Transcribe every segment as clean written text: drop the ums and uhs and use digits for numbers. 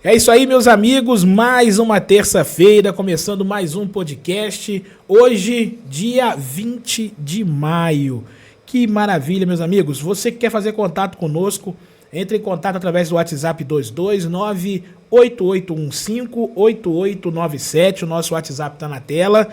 É isso aí, meus amigos, mais uma terça-feira, começando mais um podcast, hoje, dia 20 de maio. Que maravilha, meus amigos. Você que quer fazer contato conosco, entre em contato através do WhatsApp 22988158897, o nosso WhatsApp está na tela.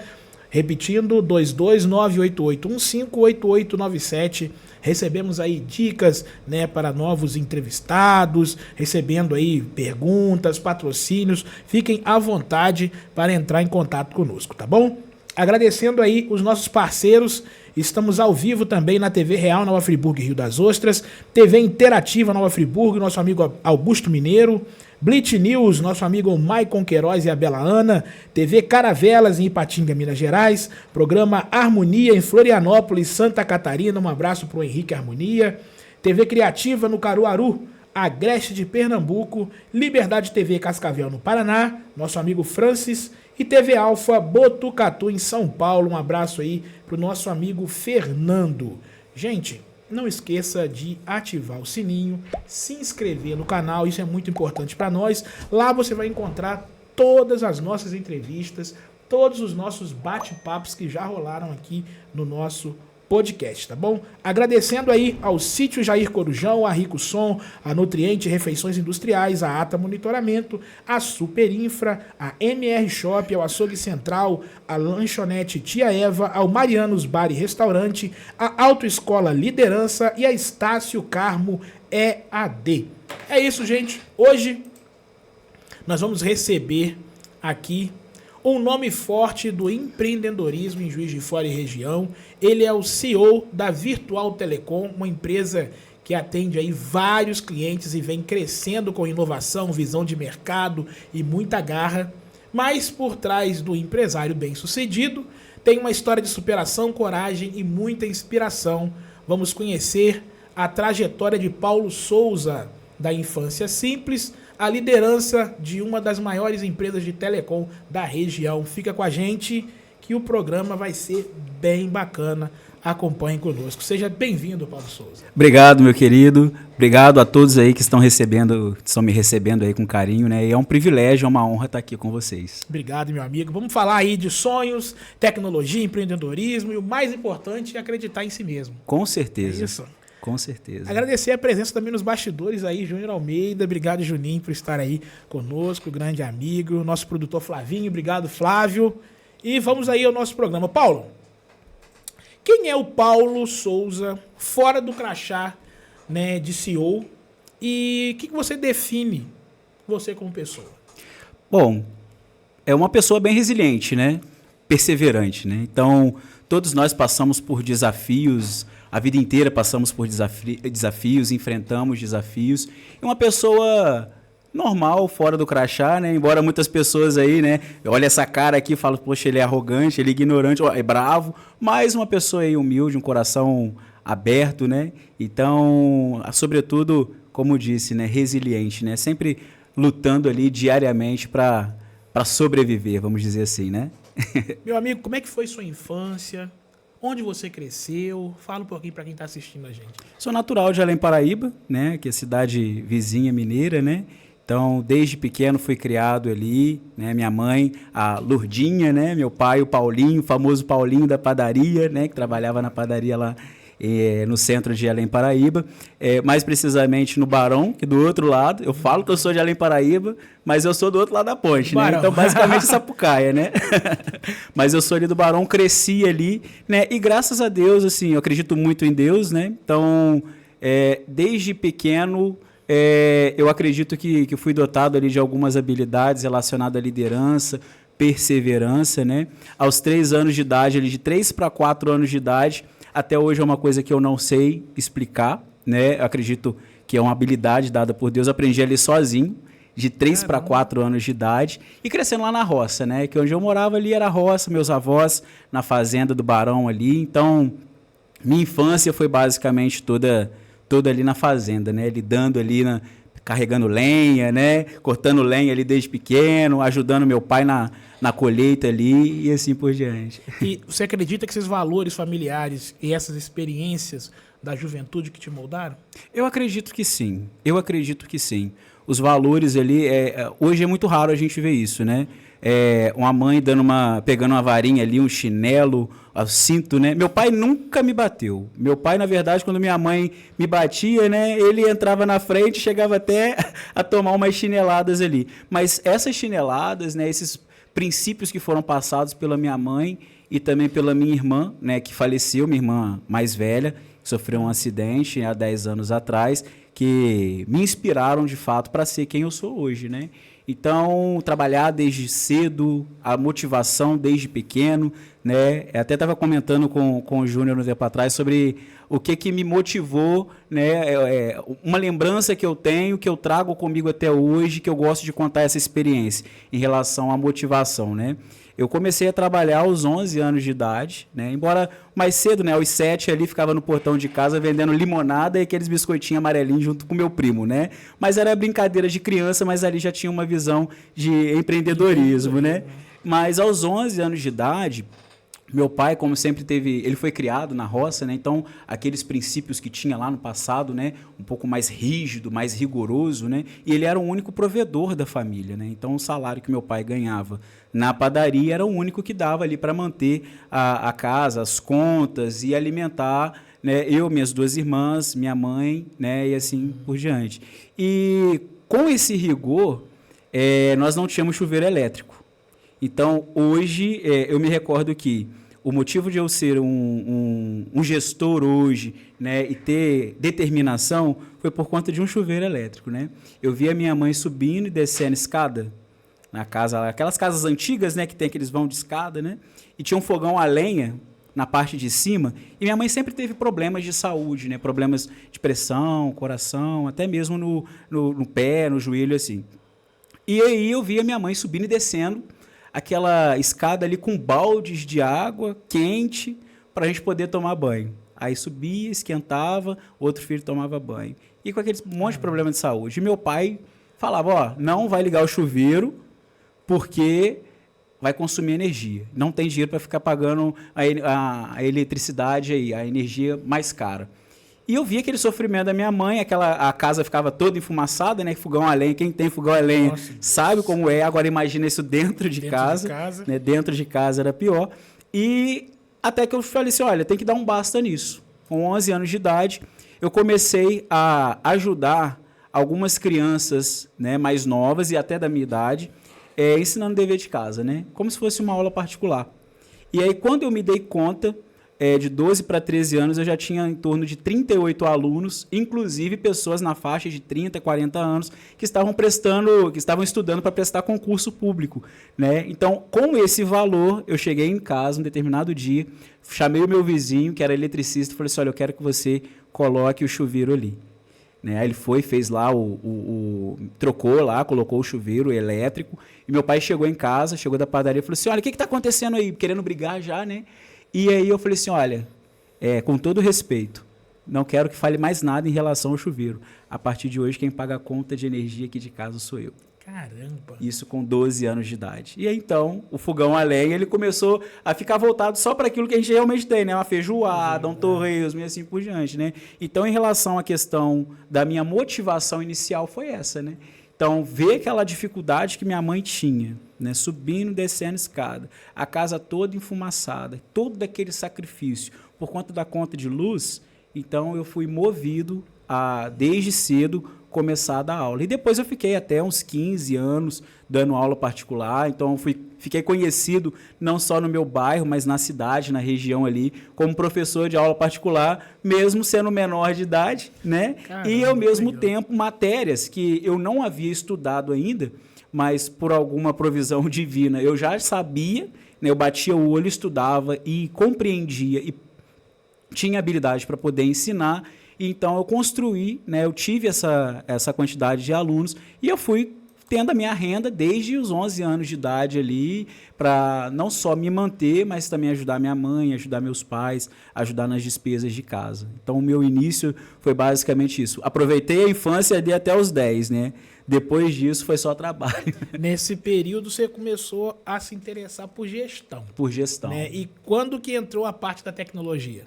Repetindo, 22988158897. Recebemos aí dicas, né, para novos entrevistados, recebendo aí perguntas, patrocínios. Fiquem à vontade para entrar em contato conosco, tá bom? Agradecendo aí os nossos parceiros. Estamos ao vivo também na TV Real Nova Friburgo Rio das Ostras, TV Interativa Nova Friburgo, nosso amigo Augusto Mineiro, Blitz News, nosso amigo Maicon Queiroz e a Bela Ana, TV Caravelas em Ipatinga, Minas Gerais, programa Harmonia em Florianópolis, Santa Catarina, um abraço para o Henrique Harmonia, TV Criativa no Caruaru, Agreste de Pernambuco, Liberdade TV Cascavel no Paraná, nosso amigo Francis, e TV Alfa Botucatu em São Paulo, um abraço aí para o nosso amigo Fernando. Gente, não esqueça de ativar o sininho, se inscrever no canal, isso é muito importante para nós. Lá você vai encontrar todas as nossas entrevistas, todos os nossos bate-papos que já rolaram aqui no nosso podcast, tá bom? Agradecendo aí ao Sítio Jair Corujão, a Rico Som, a Nutriente Refeições Industriais, a Ata Monitoramento, a Super Infra, a MR Shop, ao Açougue Central, a Lanchonete Tia Eva, ao Marianos Bar e Restaurante, a Autoescola Liderança e a Estácio Carmo EAD. É isso, gente. Hoje nós vamos receber aqui um nome forte do empreendedorismo em Juiz de Fora e região. Ele é o CEO da Virtual Telecom, uma empresa que atende aí vários clientes e vem crescendo com inovação, visão de mercado e muita garra. Mas por trás do empresário bem-sucedido tem uma história de superação, coragem e muita inspiração. Vamos conhecer a trajetória de Paulo Souza, da infância simples, a liderança de uma das maiores empresas de telecom da região. Fica com a gente que o programa vai ser bem bacana. Acompanhe conosco. Seja bem-vindo, Paulo Souza. Obrigado, meu querido. Obrigado a todos aí que estão me recebendo aí com carinho, né? E é um privilégio, é uma honra estar aqui com vocês. Obrigado, meu amigo. Vamos falar aí de sonhos, tecnologia, empreendedorismo e o mais importante é acreditar em si mesmo. Com certeza. É isso. Com certeza. Agradecer a presença também nos bastidores aí, Júnior Almeida. Obrigado, Juninho, por estar aí conosco, grande amigo. Nosso produtor Flavinho, obrigado, Flávio. E vamos aí ao nosso programa. Paulo, quem é o Paulo Souza, fora do crachá, né, de CEO? E o que você define você como pessoa? Bom, é uma pessoa bem resiliente, né? Perseverante, né? Então, todos nós passamos por desafios. A vida inteira passamos por desafios, enfrentamos desafios. E uma pessoa normal, fora do crachá, né? Embora muitas pessoas aí, né? Olha essa cara aqui e falam, poxa, ele é arrogante, ele é ignorante, é bravo. Mas uma pessoa aí humilde, um coração aberto, né? Então, sobretudo, como disse, né? Resiliente, né? Sempre lutando ali diariamente para sobreviver, vamos dizer assim, né? Meu amigo, como é que foi sua infância? Onde você cresceu? Fala um pouquinho para quem está assistindo a gente. Sou natural de Além Paraíba, né, que é cidade vizinha mineira, né? Então, desde pequeno fui criado ali, né? Minha mãe, a Lourdinha, né? Meu pai, o Paulinho, o famoso Paulinho da padaria, né? Que trabalhava na padaria lá no centro de Além Paraíba, mais precisamente no Barão, que do outro lado. Eu falo que eu sou de Além Paraíba, mas eu sou do outro lado da ponte, né? Então, basicamente, Sapucaia, né? Mas eu sou ali do Barão, cresci ali, né? E graças a Deus, assim, eu acredito muito em Deus, né? Então, desde pequeno, eu acredito que fui dotado ali de algumas habilidades relacionadas à liderança, perseverança, né? Aos 3 anos de idade, ali de 3 para 4 anos de idade, até hoje é uma coisa que eu não sei explicar, né? Eu acredito que é uma habilidade dada por Deus. Eu aprendi ali sozinho, de 3 para 4 anos de idade, e crescendo lá na roça, né? Que onde eu morava ali era roça, meus avós na fazenda do Barão ali. Então, Minha infância foi basicamente toda ali na fazenda, né? Lidando ali carregando lenha, né? Cortando lenha ali desde pequeno, ajudando meu pai na colheita ali e assim por diante. E você acredita que esses valores familiares e essas experiências da juventude que te moldaram? Eu acredito que sim. Eu acredito que sim. Os valores ali, hoje é muito raro a gente ver isso, né? Uma mãe pegando uma varinha ali, um chinelo, um cinto, né? Meu pai nunca me bateu. Meu pai, na verdade, quando minha mãe me batia, né? Ele entrava na frente, chegava até a tomar umas chineladas ali. Mas essas chineladas, né? Esses princípios que foram passados pela minha mãe e também pela minha irmã, né? Que faleceu, minha irmã mais velha, que sofreu um acidente há 10 anos atrás, que me inspiraram de fato para ser quem eu sou hoje, né? Então, trabalhar desde cedo, a motivação desde pequeno, né? Eu até estava comentando com o Júnior no tempo atrás sobre o que me motivou, né? Uma lembrança que eu tenho, que eu trago comigo até hoje, que eu gosto de contar essa experiência em relação à motivação, né? Eu comecei a trabalhar aos 11 anos de idade, né? Embora mais cedo, né? Aos 7 ali, ficava no portão de casa vendendo limonada e aqueles biscoitinhos amarelinhos junto com meu primo, né? Mas era brincadeira de criança, mas ali já tinha uma visão de empreendedorismo, né? Mas aos 11 anos de idade, meu pai, como sempre ele foi criado na roça, né? Então, aqueles princípios que tinha lá no passado, né? Um pouco mais rígido, mais rigoroso, né? E ele era o único provedor da família, né? Então, o salário que meu pai ganhava na padaria era o único que dava ali para manter a casa, as contas e alimentar, né? Eu, minhas 2 irmãs, minha mãe, né? E assim por diante. E com esse rigor, nós não tínhamos chuveiro elétrico. Então, hoje, eu me recordo que o motivo de eu ser um gestor hoje, né, e ter determinação foi por conta de um chuveiro elétrico, né? Eu via minha mãe subindo e descendo escada na casa, aquelas casas antigas, né, que tem aqueles vão de escada, né? E tinha um fogão a lenha na parte de cima, e minha mãe sempre teve problemas de saúde, né? Problemas de pressão, coração, até mesmo no pé, no joelho, assim. E aí eu via minha mãe subindo e descendo aquela escada ali com baldes de água quente para a gente poder tomar banho. Aí subia, esquentava, outro filho tomava banho. E com aquele monte de problema de saúde. E meu pai falava, ó, não vai ligar o chuveiro porque vai consumir energia. Não tem dinheiro para ficar pagando a eletricidade aí, a energia mais cara. E eu vi aquele sofrimento da minha mãe, a casa ficava toda enfumaçada, né? Fogão a lenha, quem tem fogão a lenha sabe como é. Agora imagina isso dentro de casa. Né? Dentro de casa era pior. E até que eu falei assim, olha, tem que dar um basta nisso. Com 11 anos de idade, eu comecei a ajudar algumas crianças, né, mais novas e até da minha idade, ensinando dever de casa, né? Como se fosse uma aula particular. E aí, quando eu me dei conta, de 12 para 13 anos, eu já tinha em torno de 38 alunos, inclusive pessoas na faixa de 30, 40 anos, que estavam estudando para prestar concurso público, né? Então, com esse valor, eu cheguei em casa um determinado dia, chamei o meu vizinho, que era eletricista, e falei assim, olha, eu quero que você coloque o chuveiro ali. Né? Aí ele foi, fez lá, trocou lá, colocou o chuveiro elétrico, e meu pai chegou em casa, chegou da padaria e falou assim, olha, o que está acontecendo aí? Querendo brigar já, né? E aí eu falei assim, olha, com todo respeito, não quero que fale mais nada em relação ao chuveiro. A partir de hoje, quem paga a conta de energia aqui de casa sou eu. Caramba! Isso com 12 anos de idade. E aí, então, o fogão a lenha, ele começou a ficar voltado só para aquilo que a gente realmente tem, né? Uma feijoada, um torresmo e assim por diante, né? Então, em relação à questão da minha motivação inicial, foi essa, né? Então, ver aquela dificuldade que minha mãe tinha, né? Subindo, descendo escada, a casa toda enfumaçada, todo aquele sacrifício por conta da conta de luz, então eu fui movido a, desde cedo, começar a dar aula. E depois eu fiquei até uns 15 anos dando aula particular, então fiquei conhecido não só no meu bairro, mas na cidade, na região ali, como professor de aula particular, mesmo sendo menor de idade, né? Caramba, e ao mesmo tempo matérias que eu não havia estudado ainda, mas por alguma provisão divina eu já sabia, né? Eu batia o olho, estudava e compreendia e tinha habilidade para poder ensinar. Então, eu construí, né, eu tive essa quantidade de alunos e eu fui tendo a minha renda desde os 11 anos de idade ali, para não só me manter, mas também ajudar minha mãe, ajudar meus pais, ajudar nas despesas de casa. Então, o meu início foi basicamente isso. Aproveitei a infância ali até os 10, né? Depois disso, foi só trabalho. Nesse período, você começou a se interessar por gestão. Por gestão. Né? E quando que entrou a parte da tecnologia?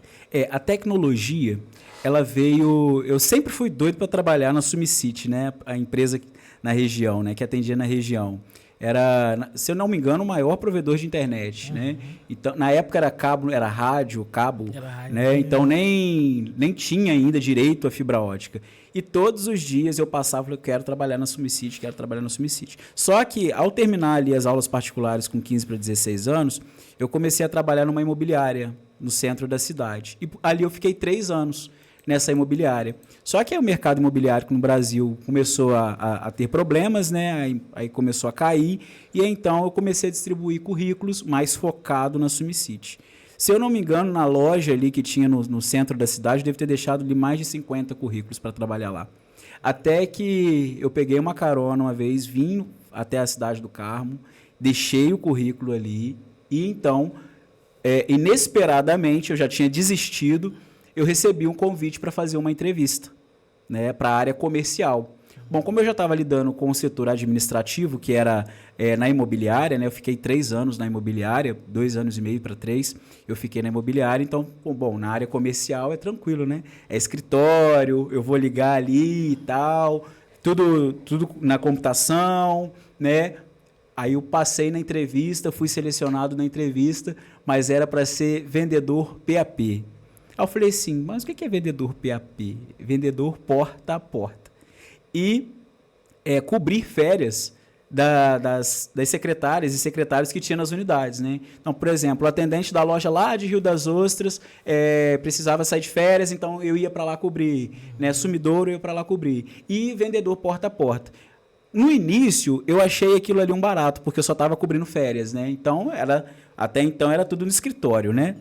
A tecnologia, ela veio... Eu sempre fui doido para trabalhar na Sumicity, né? A empresa na região, né? Que atendia na região. Era, se eu não me engano, o maior provedor de internet, né? Então, na época era cabo, era rádio, cabo, né? Então nem tinha ainda direito à fibra ótica. E todos os dias eu passava e falei, quero trabalhar na Sumicity, quero trabalhar na Sumicity. Só que ao terminar ali as aulas particulares com 15 para 16 anos, eu comecei a trabalhar numa imobiliária no centro da cidade. E ali eu fiquei 3 anos nessa imobiliária. Só que aí o mercado imobiliário no Brasil começou a ter problemas, né? Aí começou a cair, e aí, então eu comecei a distribuir currículos mais focado na Sumicity. Se eu não me engano, na loja ali que tinha no centro da cidade, eu devo ter deixado ali mais de 50 currículos para trabalhar lá. Até que eu peguei uma carona uma vez, vim até a cidade do Carmo, deixei o currículo ali, e então, inesperadamente, eu já tinha desistido, eu recebi um convite para fazer uma entrevista, né, para a área comercial. Bom, como eu já estava lidando com o setor administrativo, que era na imobiliária, né, eu fiquei 3 anos na imobiliária, 2 anos e meio para 3, eu fiquei na imobiliária, então, bom, na área comercial é tranquilo, né? É escritório, eu vou ligar ali e tal, tudo na computação, né? Aí eu passei na entrevista, fui selecionado na entrevista, mas era para ser vendedor PAP. Aí eu falei assim, mas o que é vendedor PAP? Vendedor porta a porta. E cobrir férias das secretárias e secretários que tinha nas unidades, né? Então, por exemplo, o atendente da loja lá de Rio das Ostras precisava sair de férias, então eu ia para lá cobrir, né? Sumidouro eu ia para lá cobrir. E vendedor porta a porta. No início, eu achei aquilo ali um barato, porque eu só estava cobrindo férias, né? Então, até então era tudo no escritório, né?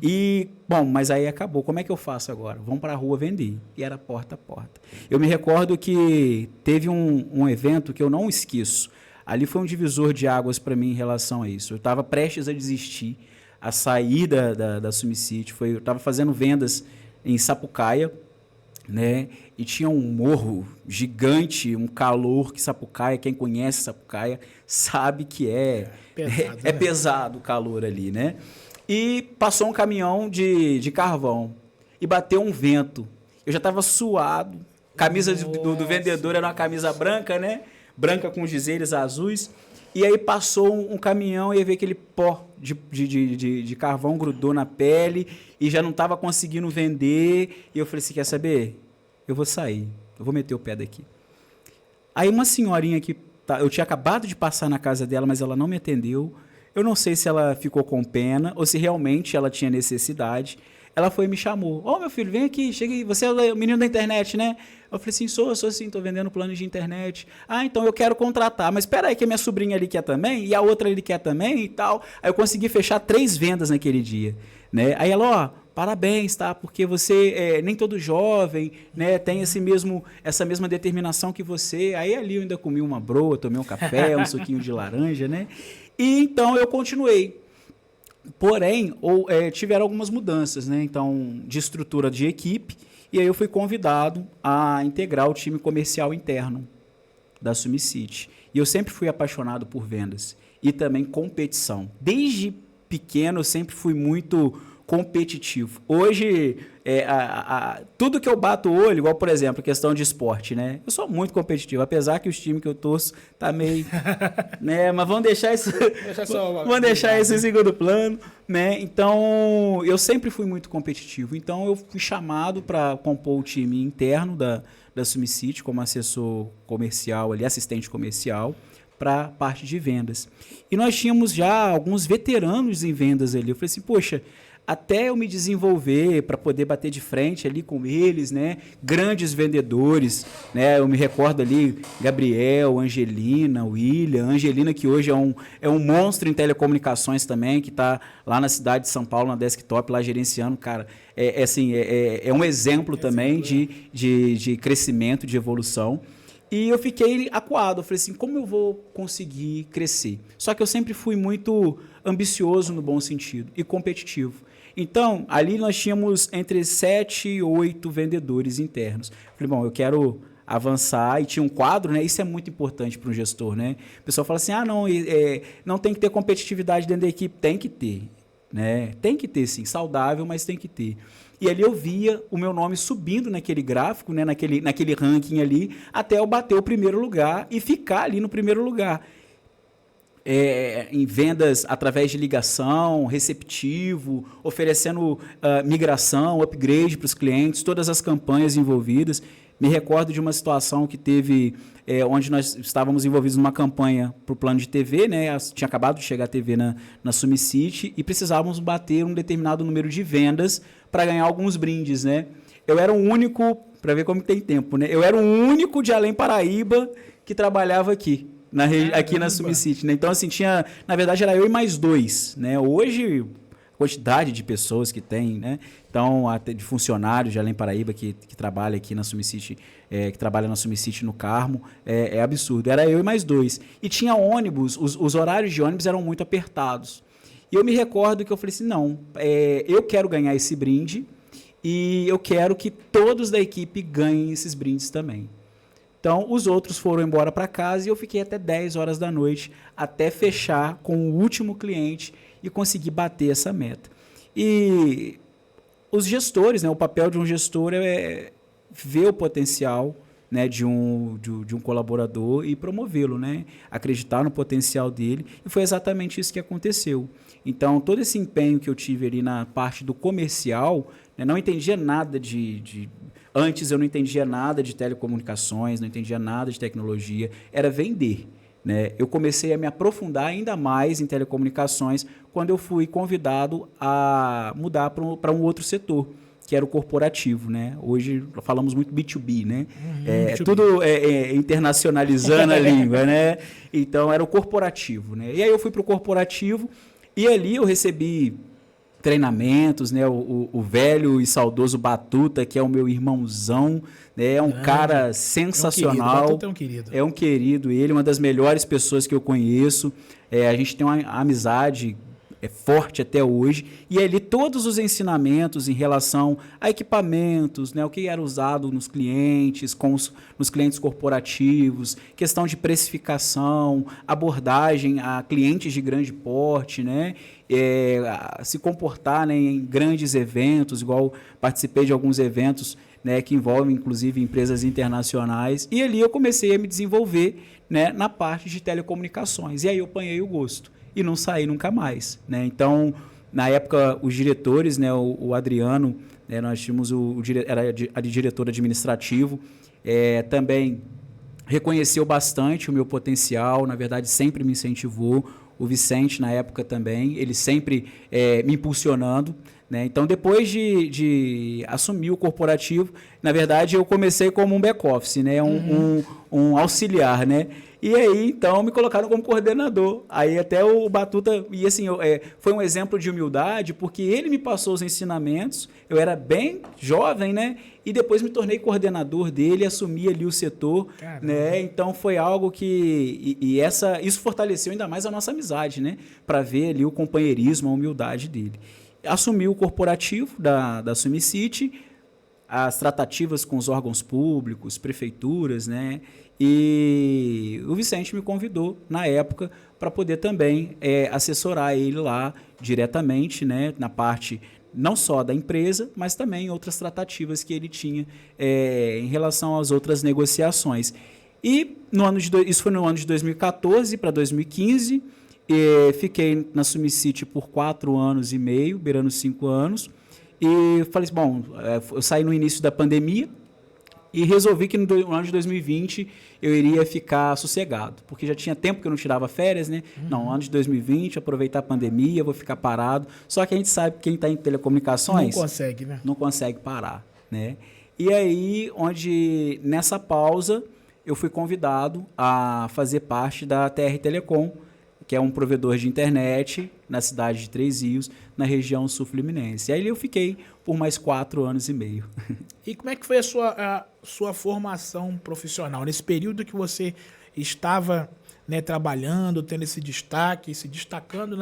E, bom, mas aí acabou. Como é que eu faço agora? Vamos para a rua vender. E era porta a porta. Eu me recordo que teve um evento que eu não esqueço. Ali foi um divisor de águas para mim em relação a isso. Eu estava prestes a desistir, a sair da Sumicity. Eu estava fazendo vendas em Sapucaia, né? E tinha um morro gigante, um calor que Sapucaia, quem conhece Sapucaia, sabe que pesado o calor ali, né? E passou um caminhão de carvão e bateu um vento. Eu já estava suado. Camisa do vendedor era uma camisa branca, né? Branca com dizeres azuis. E aí passou um caminhão e ia ver aquele pó de carvão grudou na pele e já não estava conseguindo vender. E eu falei assim, quer saber? Eu vou sair. Eu vou meter o pé daqui. Aí uma senhorinha que eu tinha acabado de passar na casa dela, mas ela não me atendeu. Eu não sei se ela ficou com pena ou se realmente ela tinha necessidade. Ela foi e me chamou. Ô, meu filho, vem aqui, chega aí. Você é o menino da internet, né? Eu falei assim, sou sim, estou vendendo planos de internet. Ah, então eu quero contratar. Mas espera aí que a minha sobrinha ali quer também e a outra ali quer também e tal. Aí eu consegui fechar 3 vendas naquele dia, né? Aí ela, parabéns, tá? Porque você, nem todo jovem, né, tem essa mesma determinação que você. Aí ali eu ainda comi uma broa, tomei um café, um suquinho de laranja, né? E então eu continuei. Porém, tiveram algumas mudanças, né? Então, de estrutura de equipe, e aí eu fui convidado a integrar o time comercial interno da Sumicity. E eu sempre fui apaixonado por vendas e também competição. Desde pequeno eu sempre fui muito competitivo. Hoje, tudo que eu bato o olho, igual, por exemplo, questão de esporte, né? Eu sou muito competitivo, apesar que os times que eu torço tá meio... né? Mas vamos deixar isso... vamos deixar isso em segundo plano, né? Então, eu sempre fui muito competitivo. Então, eu fui chamado para compor o time interno da Sumicity como assessor comercial, assistente comercial, para a parte de vendas. E nós tínhamos já alguns veteranos em vendas ali. Eu falei assim, poxa, até eu me desenvolver para poder bater de frente ali com eles, né? Grandes vendedores, né? Eu me recordo ali, Gabriel, Angelina, William, Angelina que hoje é um monstro em telecomunicações também, que está lá na cidade de São Paulo, na Desktop, lá gerenciando, cara, é um exemplo também de crescimento, de evolução. E eu fiquei acuado, eu falei assim, como eu vou conseguir crescer? Só que eu sempre fui muito ambicioso no bom sentido e competitivo. Então, ali nós tínhamos entre 7 e 8 vendedores internos. Falei, bom, eu quero avançar, e tinha um quadro, né? Isso é muito importante para um gestor, né? O pessoal fala assim, não, não tem que ter competitividade dentro da equipe. Tem que ter, né? Tem que ter, sim, saudável, mas tem que ter. E ali eu via o meu nome subindo naquele gráfico, né, naquele ranking ali, até eu bater o primeiro lugar e ficar ali no primeiro lugar. Em vendas através de ligação, receptivo, oferecendo migração, upgrade para os clientes, todas as campanhas envolvidas. Me recordo de uma situação que teve, onde nós estávamos envolvidos numa campanha para o plano de TV, né? Tinha acabado de chegar a TV na Sumicity e precisávamos bater um determinado número de vendas para ganhar alguns brindes, né? Eu era o único, para ver como tem tempo, né? Eu era o único de Além Paraíba que trabalhava aqui. Aqui na Sumicity, né? Então, assim, na verdade, era eu e mais 2, né? Hoje, a quantidade de pessoas que tem, né? Então, até de funcionários de Além Paraíba que trabalha aqui na Sumicity, que trabalha na Sumicity no Carmo, é absurdo. Era eu e mais 2. E tinha ônibus, os horários de ônibus eram muito apertados. E eu me recordo que eu falei assim, não, eu quero ganhar esse brinde e eu quero que todos da equipe ganhem esses brindes também. Então, os outros foram embora para casa e eu fiquei até 10 horas da noite até fechar com o último cliente e conseguir bater essa meta. E os gestores, né, o papel de um gestor é ver o potencial, né, de um colaborador e promovê-lo, né, acreditar no potencial dele. E foi exatamente isso que aconteceu. Então, todo esse empenho que eu tive ali na parte do comercial, né, não entendia nada Antes eu não entendia nada de telecomunicações, não entendia nada de tecnologia, era vender, né? Eu comecei a me aprofundar ainda mais em telecomunicações quando eu fui convidado a mudar para um outro setor, que era o corporativo, né? Hoje falamos muito B2B, né? B2B. Tudo internacionalizando a língua, né? Então era o corporativo, né? E aí eu fui para o corporativo e ali eu recebi treinamentos, né? O velho e saudoso Batuta, que é o meu irmãozão, né? É um cara sensacional. Batuta é um querido. É um querido, ele, uma das melhores pessoas que eu conheço. A gente tem uma amizade forte até hoje. E ali todos os ensinamentos em relação a equipamentos, né? O que era usado nos clientes, nos clientes corporativos, questão de precificação, abordagem a clientes de grande porte, né? Se comportar, né, em grandes eventos, igual participei de alguns eventos, né, que envolvem inclusive empresas internacionais, e ali eu comecei a me desenvolver, né, na parte de telecomunicações, e aí eu apanhei o gosto e não saí nunca mais, né? Então, na época, os diretores, né, o Adriano, né, nós tínhamos era diretor administrativo, também reconheceu bastante o meu potencial, na verdade sempre me incentivou. O Vicente, na época também, ele sempre me impulsionando, né? Então, depois de assumir o corporativo, na verdade, eu comecei como um back-office, né? Um auxiliar, né? E aí, então, me colocaram como coordenador. Aí até o Batuta... E assim, foi um exemplo de humildade, porque ele me passou os ensinamentos, eu era bem jovem, né? E depois me tornei coordenador dele, assumi ali o setor, né? Então, foi algo que... isso fortaleceu ainda mais a nossa amizade, né? Para ver ali o companheirismo, a humildade dele. Assumi o corporativo da Sumicity, as tratativas com os órgãos públicos, prefeituras, né? E o Vicente me convidou, na época, para poder também assessorar ele lá diretamente, né? Na parte não só da empresa, mas também outras tratativas que ele tinha em relação às outras negociações. E isso foi no ano de 2014 para 2015, fiquei na Sumicity por 4 anos e meio, beirando 5 anos, e falei assim, bom, eu saí no início da pandemia e resolvi que no ano de 2020 eu iria ficar sossegado, porque já tinha tempo que eu não tirava férias, né? Não, ano de 2020, aproveitar a pandemia, vou ficar parado. Só que a gente sabe que quem está em telecomunicações... Não consegue, né? Não consegue parar, né? E aí, nessa pausa, eu fui convidado a fazer parte da TR Telecom, que é um provedor de internet na cidade de Três Rios, na região sul-fluminense. E aí eu fiquei por mais 4 anos e meio. E como é que foi a sua formação profissional? Nesse período que você estava, né, trabalhando, tendo esse destaque, se destacando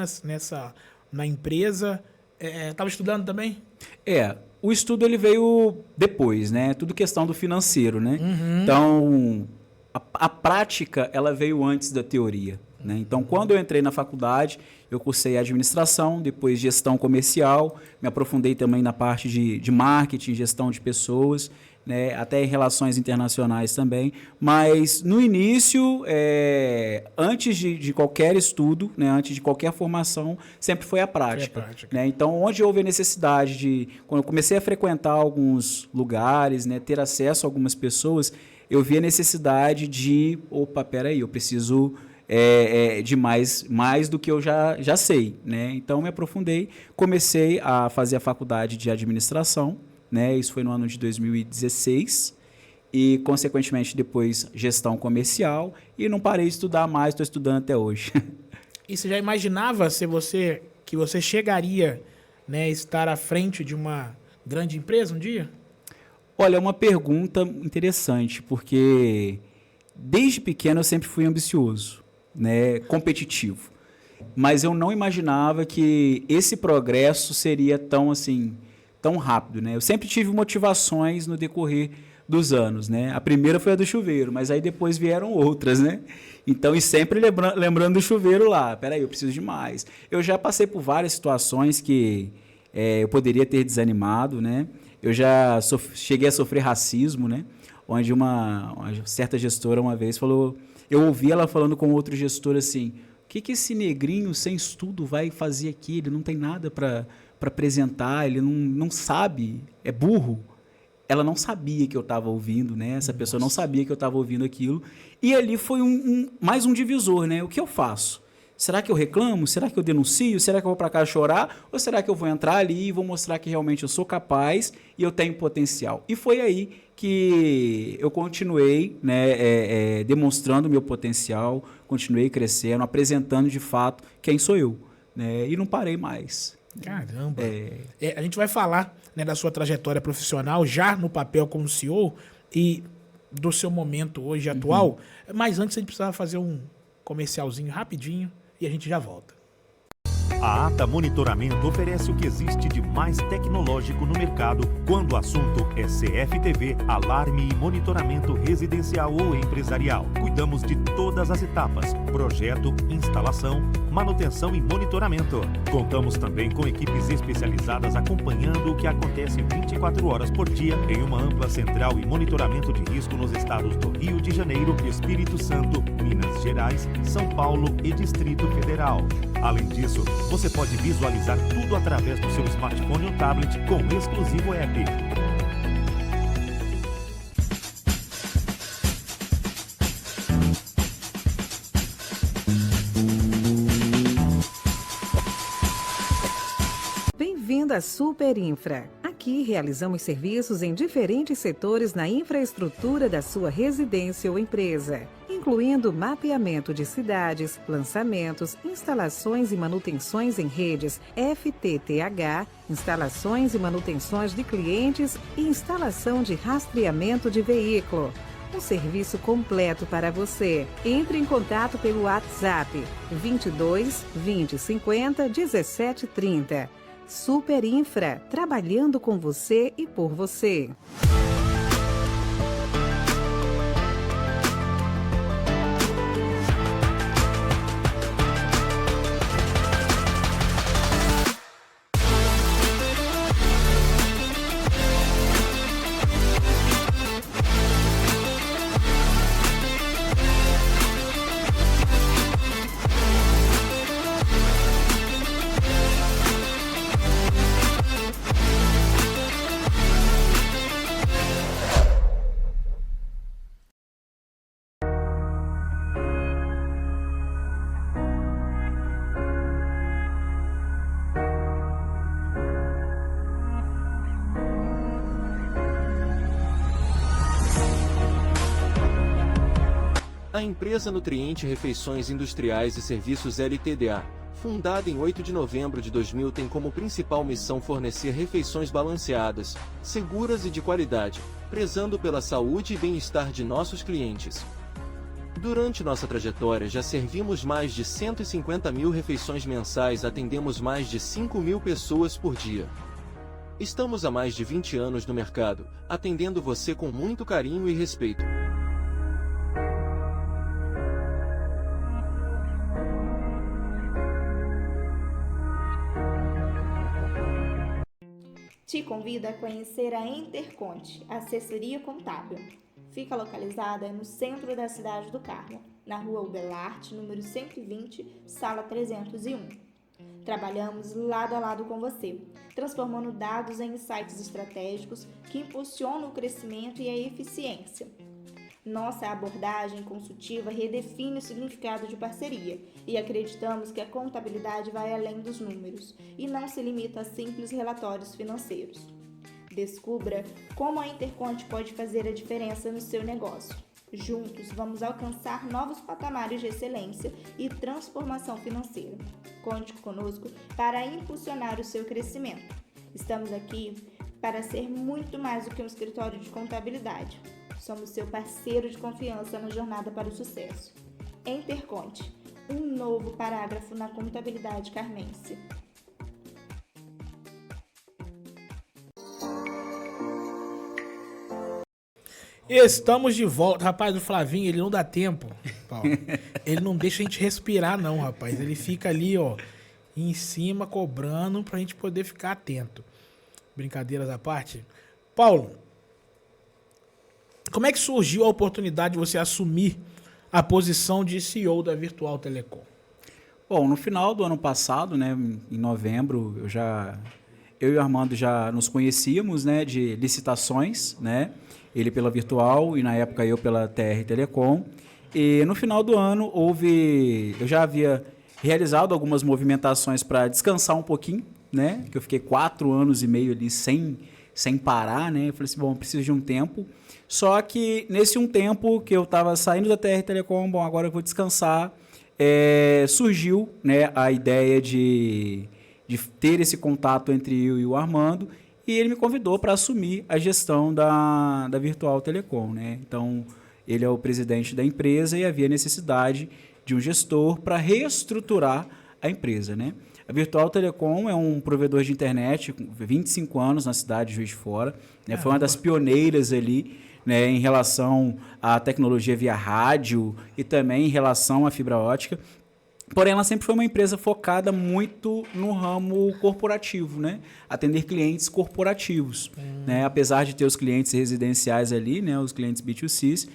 na empresa, estava estudando também? O estudo ele veio depois, né? Tudo questão do financeiro, né? Uhum. Então, a prática, ela veio antes da teoria, né? Então, quando eu entrei na faculdade, eu cursei administração, depois gestão comercial, me aprofundei também na parte de marketing, gestão de pessoas, né? Até em relações internacionais também. Mas, no início, antes de qualquer estudo, né? Antes de qualquer formação, sempre foi a prática. Né? Então, onde houve a necessidade quando eu comecei a frequentar alguns lugares, né? Ter acesso a algumas pessoas, eu vi a necessidade opa, peraí, eu preciso de mais do que eu já sei, né? Então, me aprofundei, comecei a fazer a faculdade de administração, né? Isso foi no ano de 2016 e, consequentemente, depois gestão comercial e não parei de estudar mais, estou estudando até hoje. E você já imaginava que você chegaria, né, estar à frente de uma grande empresa um dia? Olha, é uma pergunta interessante, porque desde pequeno eu sempre fui ambicioso, né, competitivo. Mas eu não imaginava que esse progresso seria tão rápido, né? Eu sempre tive motivações no decorrer dos anos, né? A primeira foi a do chuveiro, mas aí depois vieram outras, né? Então, e sempre lembrando do chuveiro lá. Peraí, eu preciso de mais. Eu já passei por várias situações que eu poderia ter desanimado, né? Eu já cheguei a sofrer racismo, né? Onde uma certa gestora uma vez falou... Eu ouvi ela falando com outro gestor assim, o que esse negrinho sem estudo vai fazer aqui? Ele não tem nada para apresentar, ele não sabe, é burro. Ela não sabia que eu estava ouvindo, né? Essa pessoa não sabia que eu estava ouvindo aquilo. E ali foi mais um divisor, né? O que eu faço? Será que eu reclamo? Será que eu denuncio? Será que eu vou para casa chorar? Ou será que eu vou entrar ali e vou mostrar que realmente eu sou capaz e eu tenho potencial? E foi aí que eu continuei, né, demonstrando meu potencial, continuei crescendo, apresentando de fato quem sou eu, né? E não parei mais. Caramba! A gente vai falar, né, da sua trajetória profissional já no papel como CEO e do seu momento hoje atual, mas antes a gente precisava fazer um comercialzinho rapidinho e a gente já volta. A ATA Monitoramento oferece o que existe de mais tecnológico no mercado quando o assunto é CFTV, alarme e monitoramento residencial ou empresarial. Cuidamos de todas as etapas: projeto, instalação, manutenção e monitoramento. Contamos também com equipes especializadas acompanhando o que acontece 24 horas por dia em uma ampla central e monitoramento de risco nos estados do Rio de Janeiro, Espírito Santo, Minas Gerais, São Paulo e Distrito Federal. Além disso, você pode visualizar tudo através do seu smartphone ou tablet com o exclusivo app. Bem-vindo à Super Infra. Aqui realizamos serviços em diferentes setores na infraestrutura da sua residência ou empresa, incluindo mapeamento de cidades, lançamentos, instalações e manutenções em redes FTTH, instalações e manutenções de clientes e instalação de rastreamento de veículo. Um serviço completo para você. Entre em contato pelo WhatsApp 22 20 50 17 30. Super Infra, trabalhando com você e por você. A empresa Nutriente Refeições Industriais e Serviços Ltda, fundada em 8 de novembro de 2000, tem como principal missão fornecer refeições balanceadas, seguras e de qualidade, prezando pela saúde e bem-estar de nossos clientes. Durante nossa trajetória já servimos mais de 150 mil refeições mensais, atendemos mais de 5 mil pessoas por dia. Estamos há mais de 20 anos no mercado, atendendo você com muito carinho e respeito. Te convido a conhecer a Interconte, assessoria contábil. Fica localizada no centro da cidade do Carmo, na rua Ubelarte, número 120, sala 301. Trabalhamos lado a lado com você, transformando dados em insights estratégicos que impulsionam o crescimento e a eficiência. Nossa abordagem consultiva redefine o significado de parceria e acreditamos que a contabilidade vai além dos números e não se limita a simples relatórios financeiros. Descubra como a Interconte pode fazer a diferença no seu negócio. Juntos, vamos alcançar novos patamares de excelência e transformação financeira. Conte conosco para impulsionar o seu crescimento. Estamos aqui para ser muito mais do que um escritório de contabilidade. Somos seu parceiro de confiança na jornada para o sucesso. Interconte, um novo parágrafo na contabilidade carmense. Estamos de volta. Rapaz, o Flavinho, ele não dá tempo, Paulo. Ele não deixa a gente respirar, não, rapaz. Ele fica ali, ó, em cima, cobrando pra gente poder ficar atento. Brincadeiras à parte. Paulo, como é que surgiu a oportunidade de você assumir a posição de CEO da Virtual Telecom? Bom, no final do ano passado, né, em novembro, eu e o Armando já nos conhecíamos, né, de licitações, né, ele pela Virtual e na época eu pela TR Telecom. E no final do ano eu já havia realizado algumas movimentações para descansar um pouquinho, né, que eu fiquei 4 anos e meio ali sem parar, né, eu falei assim, bom, preciso de um tempo. Só que nesse um tempo que eu estava saindo da TR Telecom, bom, agora eu vou descansar, surgiu, né, a ideia de ter esse contato entre eu e o Armando, e ele me convidou para assumir a gestão da Virtual Telecom, né? Então, ele é o presidente da empresa e havia necessidade de um gestor para reestruturar a empresa, né? A Virtual Telecom é um provedor de internet com 25 anos na cidade de Juiz de Fora, né? Foi uma das pioneiras ali, né, em relação à tecnologia via rádio e também em relação à fibra ótica. Porém, ela sempre foi uma empresa focada muito no ramo corporativo, né? Atender clientes corporativos, né? Apesar de ter os clientes residenciais ali, né? Os clientes B2C,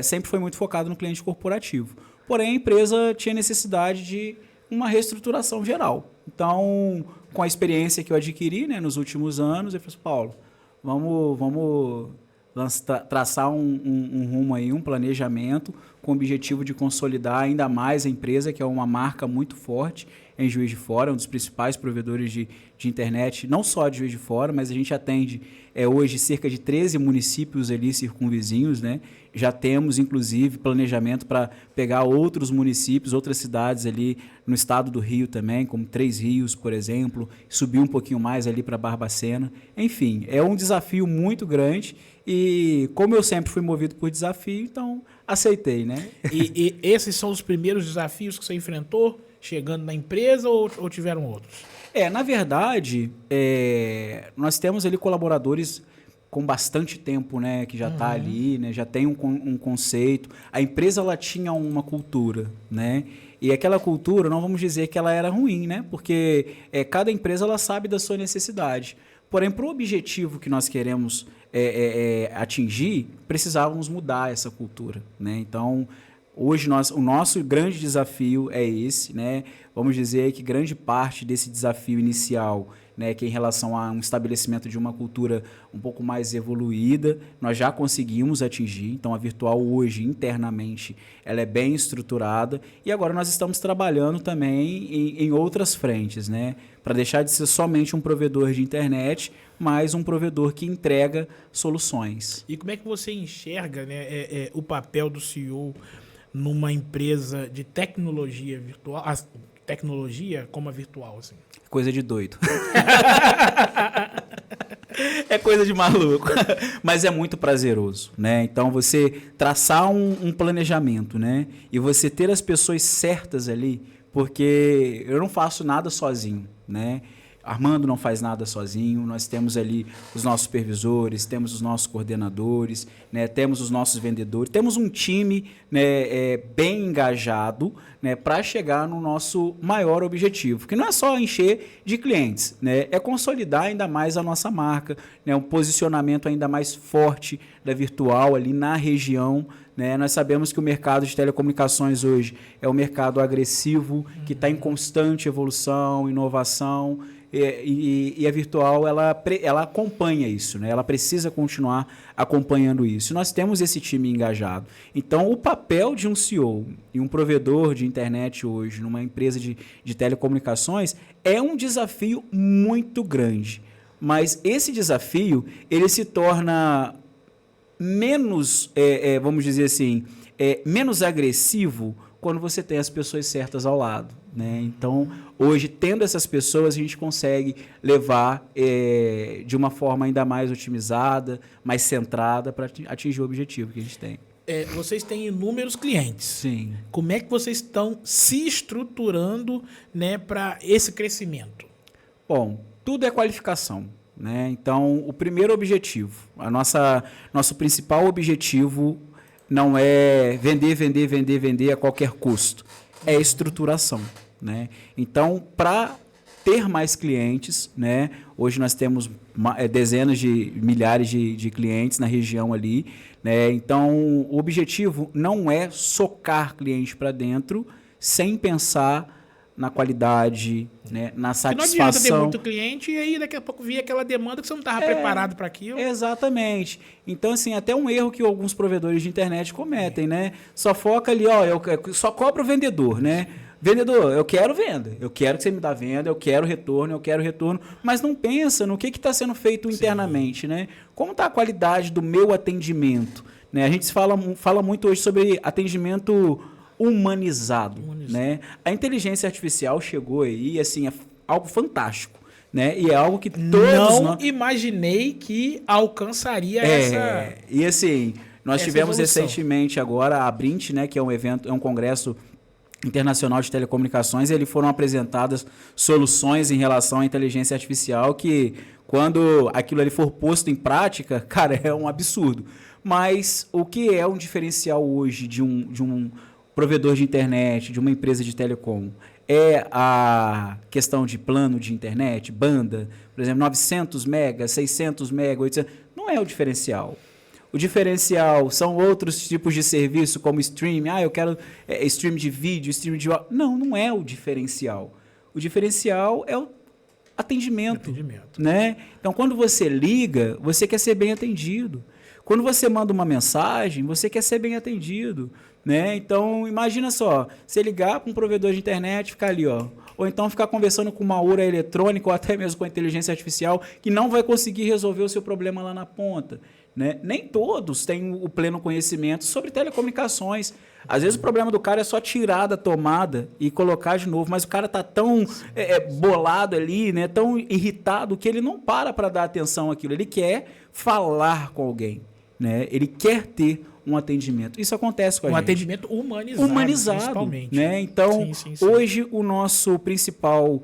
sempre foi muito focado no cliente corporativo. Porém, a empresa tinha necessidade de uma reestruturação geral. Então, com a experiência que eu adquiri, né, nos últimos anos, eu falei assim, Paulo, vamos traçar um rumo aí, um planejamento com o objetivo de consolidar ainda mais a empresa, que é uma marca muito forte em Juiz de Fora, um dos principais provedores de internet, não só de Juiz de Fora, mas a gente atende hoje cerca de 13 municípios ali circunvizinhos, né? Já temos, inclusive, planejamento para pegar outros municípios, outras cidades ali no estado do Rio também, como Três Rios, por exemplo, subir um pouquinho mais ali para Barbacena. Enfim, é um desafio muito grande e, como eu sempre fui movido por desafio, então aceitei, né? E esses são os primeiros desafios que você enfrentou chegando na empresa ou tiveram outros? Na verdade, nós temos ali colaboradores com bastante tempo, né, que já está ali, né, já tem um conceito. A empresa ela tinha uma cultura, né? E aquela cultura, não vamos dizer que ela era ruim, né? Porque cada empresa ela sabe da sua necessidade. Porém, para o objetivo que nós queremos atingir, precisávamos mudar essa cultura, né? Então, hoje o nosso grande desafio é esse, né? Vamos dizer que grande parte desse desafio inicial, né, que é em relação a um estabelecimento de uma cultura um pouco mais evoluída, nós já conseguimos atingir. Então, a Virtual hoje, internamente, ela é bem estruturada e agora nós estamos trabalhando também em outras frentes, né, para deixar de ser somente um provedor de internet, mas um provedor que entrega soluções. E como é que você enxerga, né, o papel do CEO numa empresa de tecnologia virtual, tecnologia como a virtual, assim? Coisa de doido. É coisa de maluco, mas é muito prazeroso, né? Então, você traçar um planejamento, né? E você ter as pessoas certas ali, porque eu não faço nada sozinho, né? Armando não faz nada sozinho, nós temos ali os nossos supervisores, temos os nossos coordenadores, né, temos os nossos vendedores, temos um time, né, bem engajado, né, para chegar no nosso maior objetivo, que não é só encher de clientes, né, é consolidar ainda mais a nossa marca, né, um posicionamento ainda mais forte da Virtual ali na região, né? Nós sabemos que o mercado de telecomunicações hoje é um mercado agressivo, que está em constante evolução, inovação, e a Virtual ela acompanha isso, né? Ela precisa continuar acompanhando isso. Nós temos esse time engajado. Então, o papel de um CEO e um provedor de internet hoje, numa empresa de telecomunicações, é um desafio muito grande. Mas esse desafio ele se torna menos, vamos dizer assim, menos agressivo quando você tem as pessoas certas ao lado, né? Então, hoje, tendo essas pessoas, a gente consegue levar de uma forma ainda mais otimizada, mais centrada para atingir o objetivo que a gente tem. Vocês têm inúmeros clientes. Sim. Como é que vocês estão se estruturando, né, para esse crescimento? Bom, tudo é qualificação, né? Então, o primeiro objetivo, nosso principal objetivo não é vender a qualquer custo, é estruturação, né? Então, para ter mais clientes, né? Hoje nós temos dezenas de milhares de clientes na região ali, né? Então, o objetivo não é socar cliente para dentro sem pensar na qualidade, né, na satisfação. Não adianta ter muito cliente e aí daqui a pouco vir aquela demanda que você não estava preparado para aquilo. Exatamente. Então, assim, até um erro que alguns provedores de internet cometem, né? Só foca ali, eu só cobra o vendedor, né? Vendedor, eu quero venda, eu quero que você me dá venda, eu quero retorno, mas não pensa no que está sendo feito internamente, né? Como está a qualidade do meu atendimento, né? A gente fala muito hoje sobre atendimento humanizado, né? A inteligência artificial chegou aí, assim, é algo fantástico, né? E é algo que todos imaginei que alcançaria essa. E assim, nós tivemos evolução. recentemente agora a Brint, né? Que é um evento, é um congresso internacional de telecomunicações. E ali foram apresentadas soluções em relação à inteligência artificial que, quando aquilo ali for posto em prática, cara, é um absurdo. Mas o que é um diferencial hoje de um provedor de internet, de uma empresa de telecom, é a questão de plano de internet, banda, por exemplo, 900 megas, 600 megas, 800, não é o diferencial. O diferencial são outros tipos de serviço, como stream. Eu quero stream de vídeo, stream de... Não é o diferencial. O diferencial é o atendimento. Né? Então, quando você liga, você quer ser bem atendido. Quando você manda uma mensagem, você quer ser bem atendido, né? Então, imagina só, você ligar para um provedor de internet, ficar ali, ou então ficar conversando com uma urna eletrônica ou até mesmo com a inteligência artificial que não vai conseguir resolver o seu problema lá na ponta, né? Nem todos têm o pleno conhecimento sobre telecomunicações. Às vezes o problema do cara é só tirar da tomada e colocar de novo, mas o cara está tão bolado ali, né? Tão irritado que ele não para dar atenção àquilo. Ele quer falar com alguém, né? Ele quer ter um atendimento. Isso acontece com a gente. Um atendimento humanizado, principalmente. Né? Então, sim. Hoje o nosso principal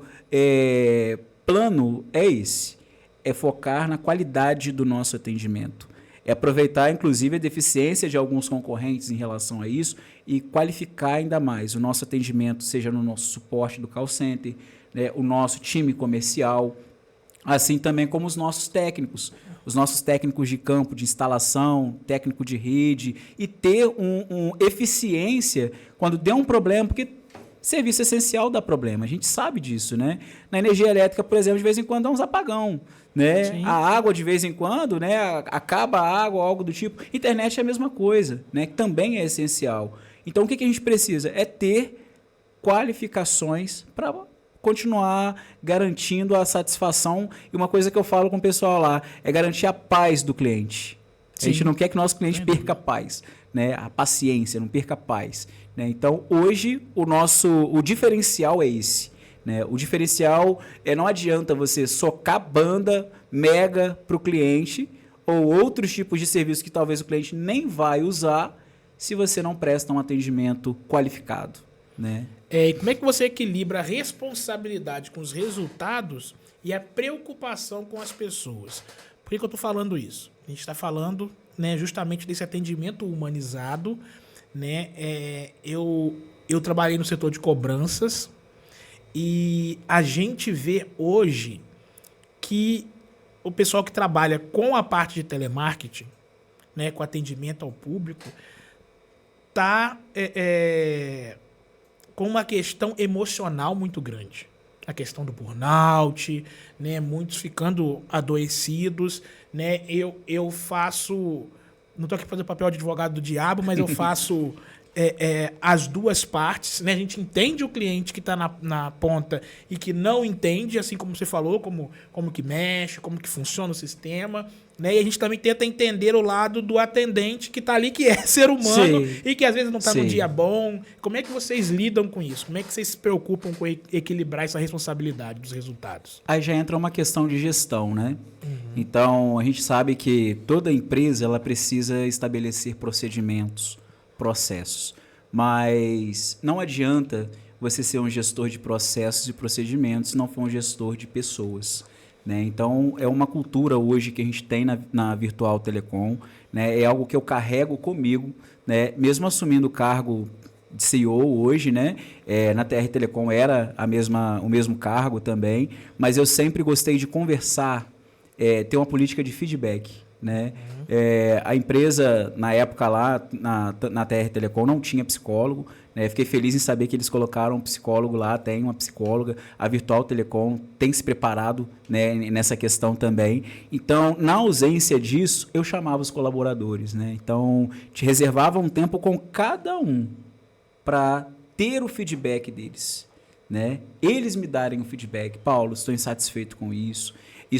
plano é esse. É focar na qualidade do nosso atendimento. É aproveitar, inclusive, a deficiência de alguns concorrentes em relação a isso e qualificar ainda mais o nosso atendimento, seja no nosso suporte do call center, né? O nosso time comercial, assim também como os nossos técnicos. Os nossos técnicos de campo, de instalação, técnico de rede, e ter eficiência quando der um problema, porque serviço essencial dá problema, a gente sabe disso, né? Na energia elétrica, por exemplo, de vez em quando dá uns apagão, né? Sim. A água, de vez em quando, né? Acaba a água, algo do tipo. Internet é a mesma coisa, né? Que também é essencial. Então, o que a gente precisa? É ter qualificações para continuar garantindo a satisfação. E uma coisa que eu falo com o pessoal lá é garantir a paz do cliente. Sim. A gente não quer que nosso cliente perca a paz, né? A paciência, não perca a paz, né? Então, hoje, o diferencial é esse, né? O diferencial não adianta você socar banda mega para o cliente ou outros tipos de serviços que talvez o cliente nem vai usar se você não presta um atendimento qualificado, né? E como é que você equilibra a responsabilidade com os resultados e a preocupação com as pessoas? Por que eu estou falando isso? A gente está falando, né, justamente desse atendimento humanizado, né? Eu trabalhei no setor de cobranças e a gente vê hoje que o pessoal que trabalha com a parte de telemarketing, né, com atendimento ao público, está com uma questão emocional muito grande. A questão do burnout, né, muitos ficando adoecidos, né? Eu faço, não estou aqui fazendo papel de advogado do diabo, mas eu faço as duas partes, né? A gente entende o cliente que está na ponta e que não entende, assim como você falou, como que mexe, como que funciona o sistema, né? E a gente também tenta entender o lado do atendente que está ali, que é ser humano. Sim. E que às vezes não está num dia bom. Como é que vocês lidam com isso? Como é que vocês se preocupam com equilibrar essa responsabilidade dos resultados? Aí já entra uma questão de gestão, né? Então, a gente sabe que toda empresa ela precisa estabelecer procedimentos, processos, mas não adianta você ser um gestor de processos e procedimentos se não for um gestor de pessoas, né? Então, é uma cultura hoje que a gente tem na Virtual Telecom, né? É algo que eu carrego comigo, né? Mesmo assumindo o cargo de CEO hoje, né? Na TR Telecom era o mesmo cargo também, mas eu sempre gostei de conversar, ter uma política de feedback, né? A empresa, na época lá, na TR Telecom, não tinha psicólogo, né? Fiquei feliz em saber que eles colocaram um psicólogo lá, tem uma psicóloga. A Virtual Telecom tem se preparado, né, nessa questão também. Então, na ausência disso, eu chamava os colaboradores, né? Então, te reservava um tempo com cada um para ter o feedback deles, né? Eles me darem o feedback. Paulo, estou insatisfeito com isso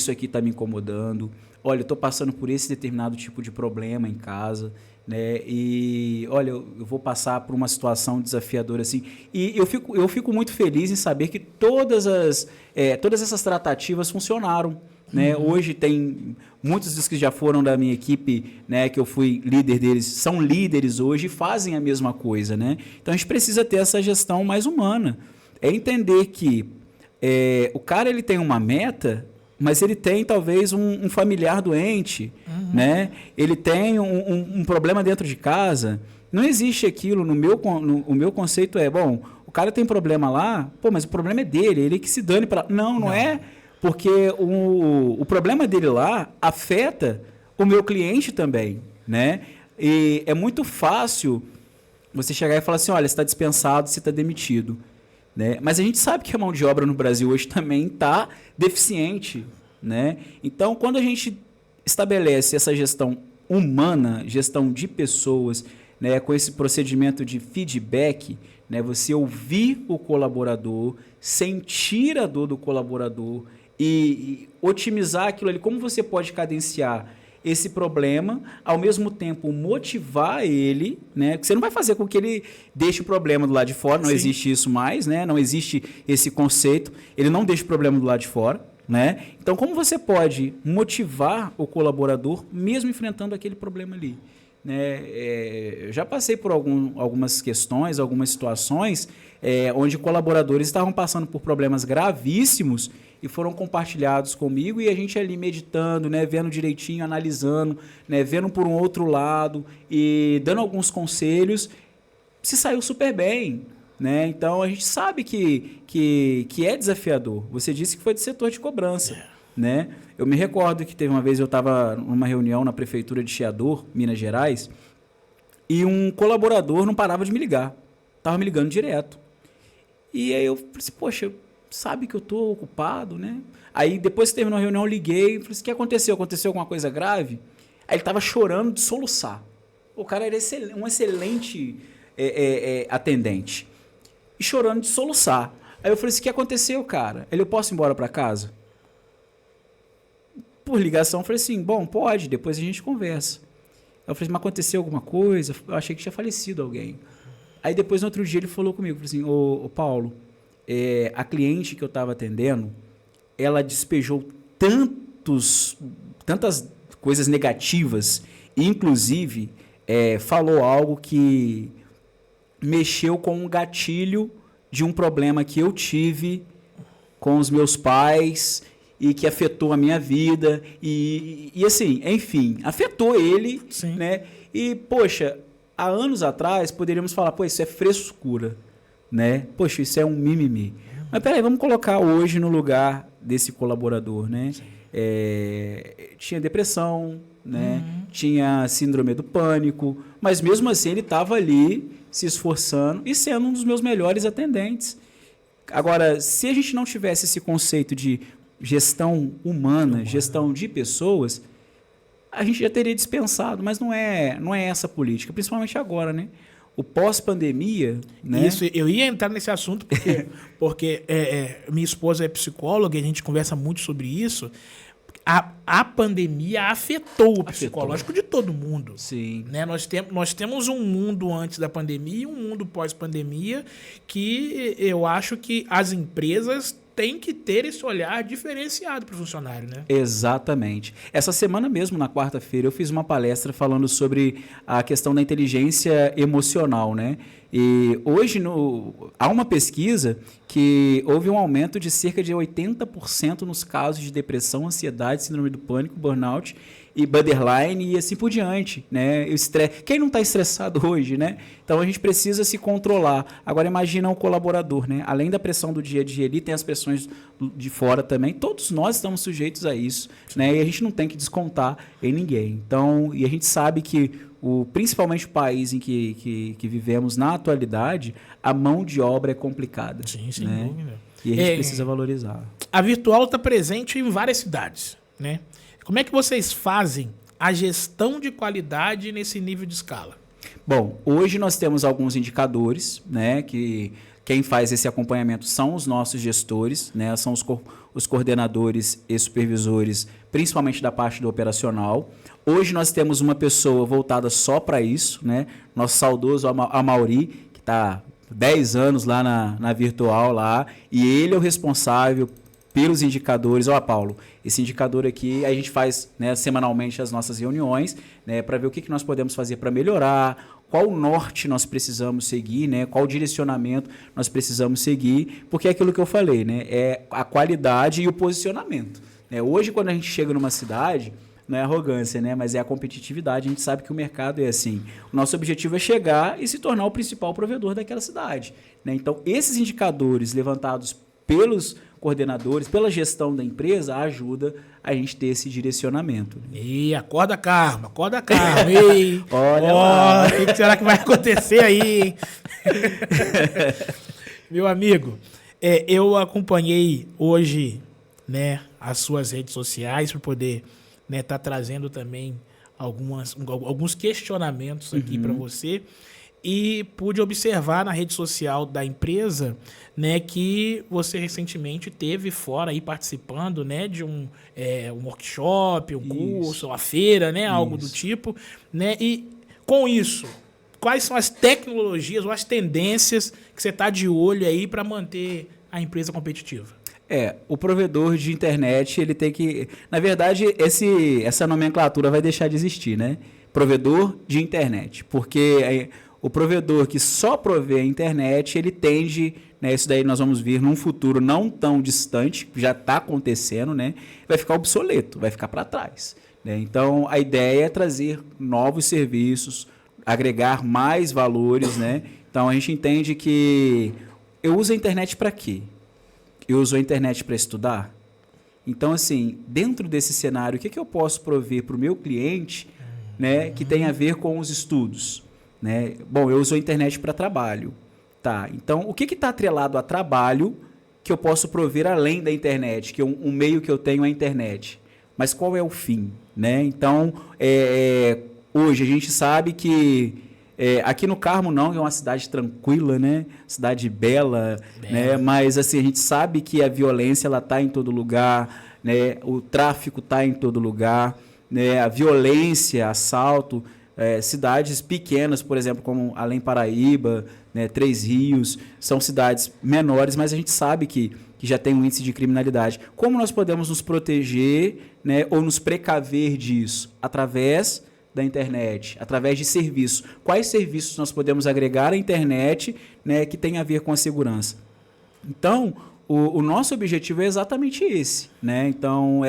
aqui está me incomodando. Olha, eu estou passando por esse determinado tipo de problema em casa, né? E, olha, eu vou passar por uma situação desafiadora assim. E eu fico muito feliz em saber que todas essas tratativas funcionaram, né? Hoje tem muitos dos que já foram da minha equipe, né, que eu fui líder deles, são líderes hoje e fazem a mesma coisa, né? Então, a gente precisa ter essa gestão mais humana. É entender que o cara ele tem uma meta, mas ele tem talvez um familiar doente, né? Ele tem um problema dentro de casa. Não existe aquilo, o meu conceito bom, o cara tem problema lá, mas o problema é dele, ele que se dane para... Não é, porque o problema dele lá afeta o meu cliente também, né? E é muito fácil você chegar e falar assim, olha, você está dispensado, você está demitido, né? Mas a gente sabe que a mão de obra no Brasil hoje também está deficiente, né? Então, quando a gente estabelece essa gestão humana, gestão de pessoas, né, com esse procedimento de feedback, né, você ouvir o colaborador, sentir a dor do colaborador e otimizar aquilo ali, como você pode cadenciar esse problema, ao mesmo tempo motivar ele, né? Porque você não vai fazer com que ele deixe o problema do lado de fora, não Sim. existe isso mais, né? Não existe esse conceito, ele não deixa o problema do lado de fora, né? Então, como você pode motivar o colaborador mesmo enfrentando aquele problema ali? Né? Eu já passei por algumas questões, algumas situações onde colaboradores estavam passando por problemas gravíssimos e foram compartilhados comigo e a gente ali meditando, né, vendo direitinho, analisando, né, vendo por um outro lado e dando alguns conselhos, se saiu super bem, né? Então a gente sabe que é desafiador. Você disse que foi do setor de cobrança, né? Eu me recordo que teve uma vez eu estava numa reunião na prefeitura de Chiador, Minas Gerais, e um colaborador não parava de me ligar, estava me ligando direto. E aí eu falei assim, poxa, sabe que eu estou ocupado, né? Aí depois que terminou a reunião eu liguei, falei assim, o que aconteceu? Aconteceu alguma coisa grave? Aí ele estava chorando de soluçar. O cara era um excelente atendente. E chorando de soluçar. Aí eu falei assim, o que aconteceu, cara? Eu posso ir embora para casa? Por ligação, eu falei assim, bom, pode, depois a gente conversa. Eu falei, mas aconteceu alguma coisa? Eu achei que tinha falecido alguém. Aí depois, no outro dia, ele falou comigo, falou assim, ô Paulo, a cliente que eu estava atendendo, ela despejou tantas coisas negativas, inclusive falou algo que mexeu com um gatilho de um problema que eu tive com os meus pais e que afetou a minha vida e assim, enfim, afetou ele, Sim. né? E, poxa, há anos atrás poderíamos falar, pô, isso é frescura, né? Poxa, isso é um mimimi. Mas peraí, vamos colocar hoje no lugar desse colaborador, né? Tinha depressão, né? Tinha síndrome do pânico, mas mesmo assim ele estava ali se esforçando e sendo um dos meus melhores atendentes. Agora, se a gente não tivesse esse conceito de gestão humana, gestão de pessoas, a gente já teria dispensado, mas não é essa a política, principalmente agora, né? O pós-pandemia, né? Isso, eu ia entrar nesse assunto porque minha esposa é psicóloga e a gente conversa muito sobre isso. A pandemia afetou o psicológico de todo mundo. Sim. Né? Nós temos um mundo antes da pandemia e um mundo pós-pandemia que eu acho que as empresas têm que ter esse olhar diferenciado para o funcionário, né? Exatamente. Essa semana mesmo, na quarta-feira, eu fiz uma palestra falando sobre a questão da inteligência emocional, né? E hoje há uma pesquisa que houve um aumento de cerca de 80% nos casos de depressão, ansiedade, síndrome do pânico, burnout e borderline e assim por diante, né? O estresse. Quem não está estressado hoje, né? Então a gente precisa se controlar. Agora imagina o colaborador, né? Além da pressão do dia a dia ali, tem as pressões de fora também. Todos nós estamos sujeitos a isso, né? E a gente não tem que descontar em ninguém. Então, e a gente sabe que principalmente o país em que vivemos na atualidade, a mão de obra é complicada. Sim, sem né? dúvida. E a gente precisa valorizar. A Virtual está presente em várias cidades, né? Como é que vocês fazem a gestão de qualidade nesse nível de escala? Bom, hoje nós temos alguns indicadores, né, que quem faz esse acompanhamento são os nossos gestores, né, são os coordenadores e supervisores, principalmente da parte do operacional. Hoje nós temos uma pessoa voltada só para isso, né, nosso saudoso Amauri, que está 10 anos lá na Virtual, lá, e ele é o responsável pelos indicadores. Ó, Paulo, esse indicador aqui, a gente faz, né, semanalmente as nossas reuniões, né, para ver o que nós podemos fazer para melhorar, qual norte nós precisamos seguir, né, qual direcionamento nós precisamos seguir, porque é aquilo que eu falei, né, é a qualidade e o posicionamento. Né? Hoje, quando a gente chega numa cidade, não é arrogância, né, mas é a competitividade, a gente sabe que o mercado é assim. O nosso objetivo é chegar e se tornar o principal provedor daquela cidade. Né? Então, esses indicadores levantados pelos coordenadores, pela gestão da empresa, ajuda a gente ter esse direcionamento. E acorda, Karma, acorda, Karma. Ei, Olha lá. O que será que vai acontecer aí, hein? Meu amigo, eu acompanhei hoje, né, as suas redes sociais para poder, né, tá trazendo também alguns questionamentos aqui para você. E pude observar na rede social da empresa, né, que você recentemente teve fora aí participando, né, de um workshop, um curso, uma feira, né, algo do tipo, né, e com isso, quais são as tecnologias ou as tendências que você está de olho aí para manter a empresa competitiva? O provedor de internet, ele tem que... Na verdade, essa nomenclatura vai deixar de existir, né? Provedor de internet, porque... O provedor que só provê a internet, ele tende, né, isso daí nós vamos ver num futuro não tão distante, já está acontecendo, né, vai ficar obsoleto, vai ficar para trás. Né? Então, a ideia é trazer novos serviços, agregar mais valores. Né? Então, a gente entende que eu uso a internet para quê? Eu uso a internet para estudar? Então, assim, dentro desse cenário, o que eu posso prover para o meu cliente, né, que tem a ver com os estudos? Né? Bom, eu uso a internet para trabalho. Tá, então, o que está atrelado a trabalho que eu posso prover além da internet? Que um meio que eu tenho é a internet. Mas qual é o fim? Né? Então, hoje a gente sabe que aqui no Carmo não, é uma cidade tranquila, né? Cidade bela. Né? Mas assim, a gente sabe que a violência está em todo lugar, né? O tráfico está em todo lugar, né? A violência, assalto... cidades pequenas, por exemplo, como Além Paraíba, né, Três Rios, são cidades menores, mas a gente sabe que já tem um índice de criminalidade. Como nós podemos nos proteger, né, ou nos precaver disso? Através da internet, através de serviços. Quais serviços nós podemos agregar à internet, né, que tem a ver com a segurança? Então, o nosso objetivo é exatamente esse, né? Então,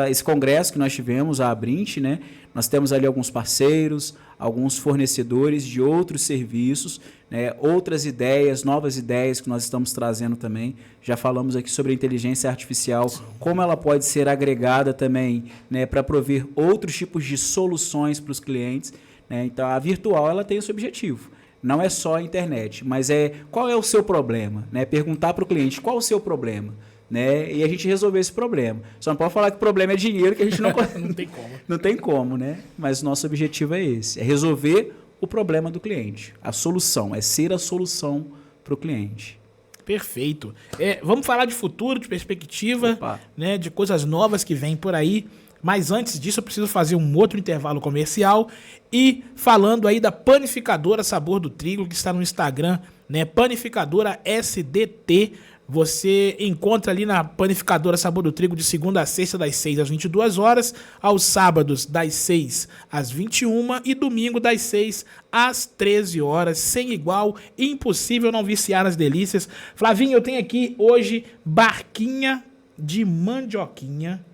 esse congresso que nós tivemos, a Abrint, né? Nós temos ali alguns parceiros, alguns fornecedores de outros serviços, né? Outras ideias, novas ideias que nós estamos trazendo também. Já falamos aqui sobre a inteligência artificial, como ela pode ser agregada também, né, para prover outros tipos de soluções para os clientes, né? Então, a virtual ela tem esse objetivo. Não é só a internet, mas qual é o seu problema? Né? Perguntar para o cliente qual é o seu problema, né? E a gente resolver esse problema. Só não pode falar que o problema é dinheiro, que a gente não Não tem como. Não tem como, né? Mas o nosso objetivo é esse, é resolver o problema do cliente. A solução, é ser a solução para o cliente. Perfeito. Vamos falar de futuro, de perspectiva, né, de coisas novas que vêm por aí. Mas antes disso, eu preciso fazer um outro intervalo comercial e falando aí da Panificadora Sabor do Trigo, que está no Instagram, né? Panificadora SDT. Você encontra ali na Panificadora Sabor do Trigo de segunda a sexta, das 6 às 22 horas, aos sábados, das 6 às 21 e domingo, das 6 às 13 horas, sem igual, impossível não viciar nas delícias. Flavinho, eu tenho aqui hoje barquinha de mandioquinha.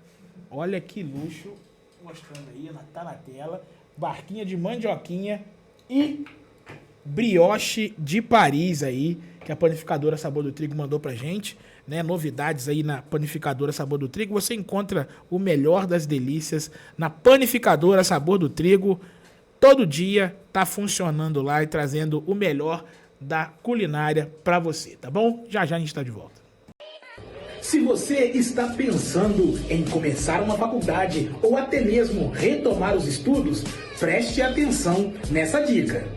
Olha que luxo, mostrando aí, tá na tela, barquinha de mandioquinha e brioche de Paris aí, que a Panificadora Sabor do Trigo mandou pra gente, né? Novidades aí na Panificadora Sabor do Trigo, você encontra o melhor das delícias na Panificadora Sabor do Trigo, todo dia tá funcionando lá e trazendo o melhor da culinária pra você, tá bom? Já já a gente tá de volta. Se você está pensando em começar uma faculdade ou até mesmo retomar os estudos, preste atenção nessa dica.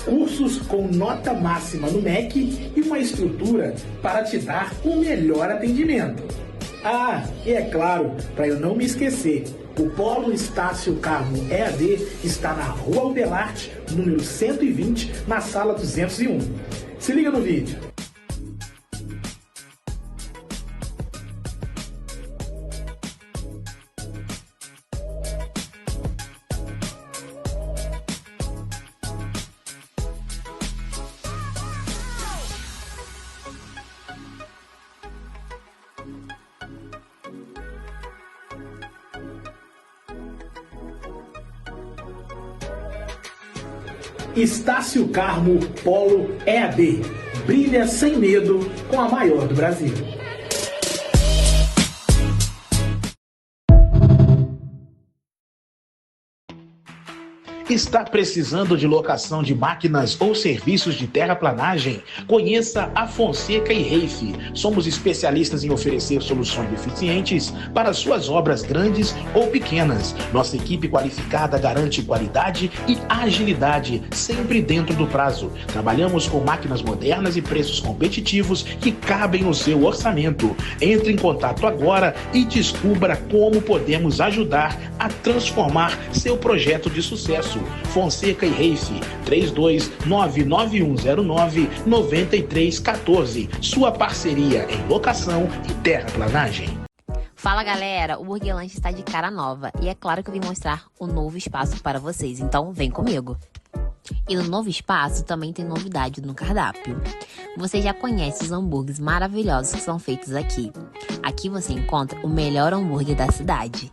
Cursos com nota máxima no MEC e uma estrutura para te dar o melhor atendimento. Ah, e é claro, para eu não me esquecer, o Polo Estácio Carmo EAD está na Rua Albelarte, número 120, na sala 201. Se liga no vídeo. Estácio Carmo Polo EAD. Brilha sem medo com a maior do Brasil. Está precisando de locação de máquinas ou serviços de terraplanagem? Conheça a Fonseca e Reife. Somos especialistas em oferecer soluções eficientes para suas obras grandes ou pequenas. Nossa equipe qualificada garante qualidade e agilidade, sempre dentro do prazo. Trabalhamos com máquinas modernas e preços competitivos que cabem no seu orçamento. Entre em contato agora e descubra como podemos ajudar a transformar seu projeto de sucesso. Fonseca e Reife, 32-99109-9314. Sua parceria em locação e terraplanagem. Fala galera, o Burger Lanche está de cara nova e é claro que eu vim mostrar o novo espaço para vocês, então vem comigo. E no novo espaço também tem novidade no cardápio. Você já conhece os hambúrgueres maravilhosos que são feitos aqui. Aqui você encontra o melhor hambúrguer da cidade.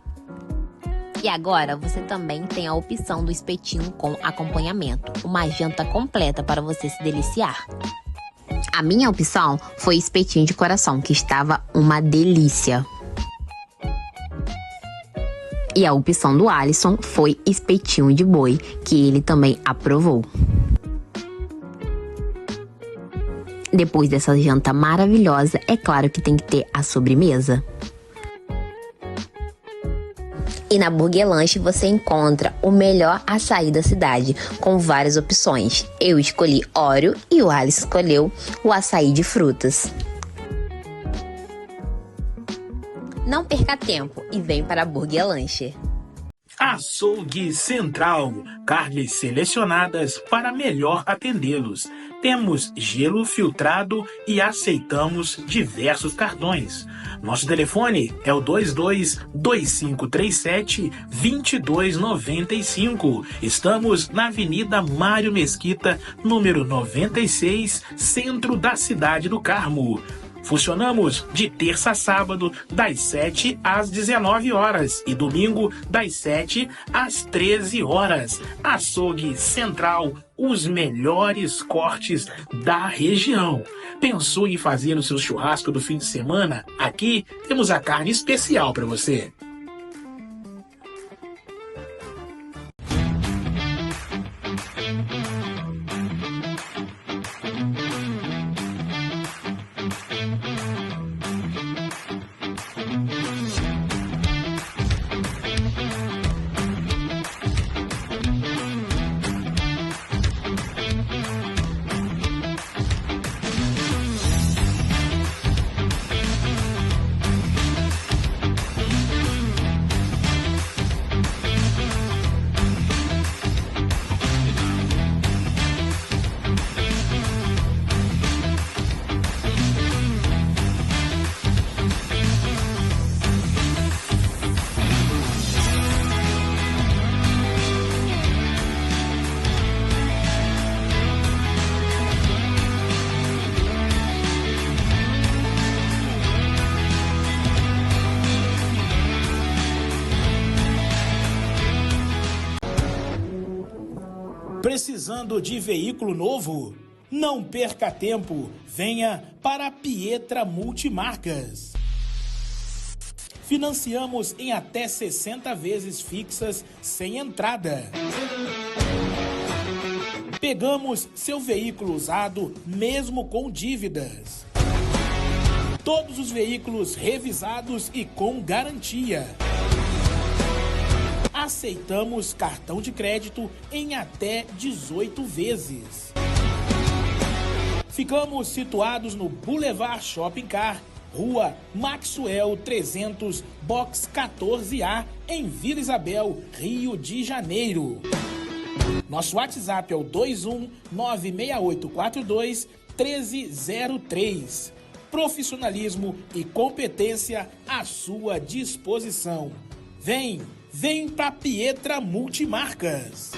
E agora você também tem a opção do espetinho com acompanhamento, uma janta completa para você se deliciar. A minha opção foi espetinho de coração, que estava uma delícia. E a opção do Alisson foi espetinho de boi, que ele também aprovou. Depois dessa janta maravilhosa, é claro que tem que ter a sobremesa. E na Burger Lanche você encontra o melhor açaí da cidade, com várias opções. Eu escolhi Oreo e o Alisson escolheu o açaí de frutas. Não perca tempo e vem para a Burger Lanche. Açougue Central, carnes selecionadas para melhor atendê-los. Temos gelo filtrado e aceitamos diversos cartões. Nosso telefone é o 22-2537-2295. Estamos na Avenida Mário Mesquita, número 96, centro da cidade do Carmo. Funcionamos de terça a sábado, das 7 às 19 horas e domingo, das 7 às 13 horas. Açougue Central, os melhores cortes da região. Pensou em fazer o seu churrasco do fim de semana? Aqui temos a carne especial para você. Precisando de veículo novo? Não perca tempo, venha para a Pietra Multimarcas. Financiamos em até 60 vezes fixas sem entrada. Pegamos seu veículo usado mesmo com dívidas. Todos os veículos revisados e com garantia. Aceitamos cartão de crédito em até 18 vezes. Ficamos situados no Boulevard Shopping Car, Rua Maxwell 300, Box 14A, em Vila Isabel, Rio de Janeiro. Nosso WhatsApp é o 21-96842-1303. Profissionalismo e competência à sua disposição. Vem pra Pietra Multimarcas.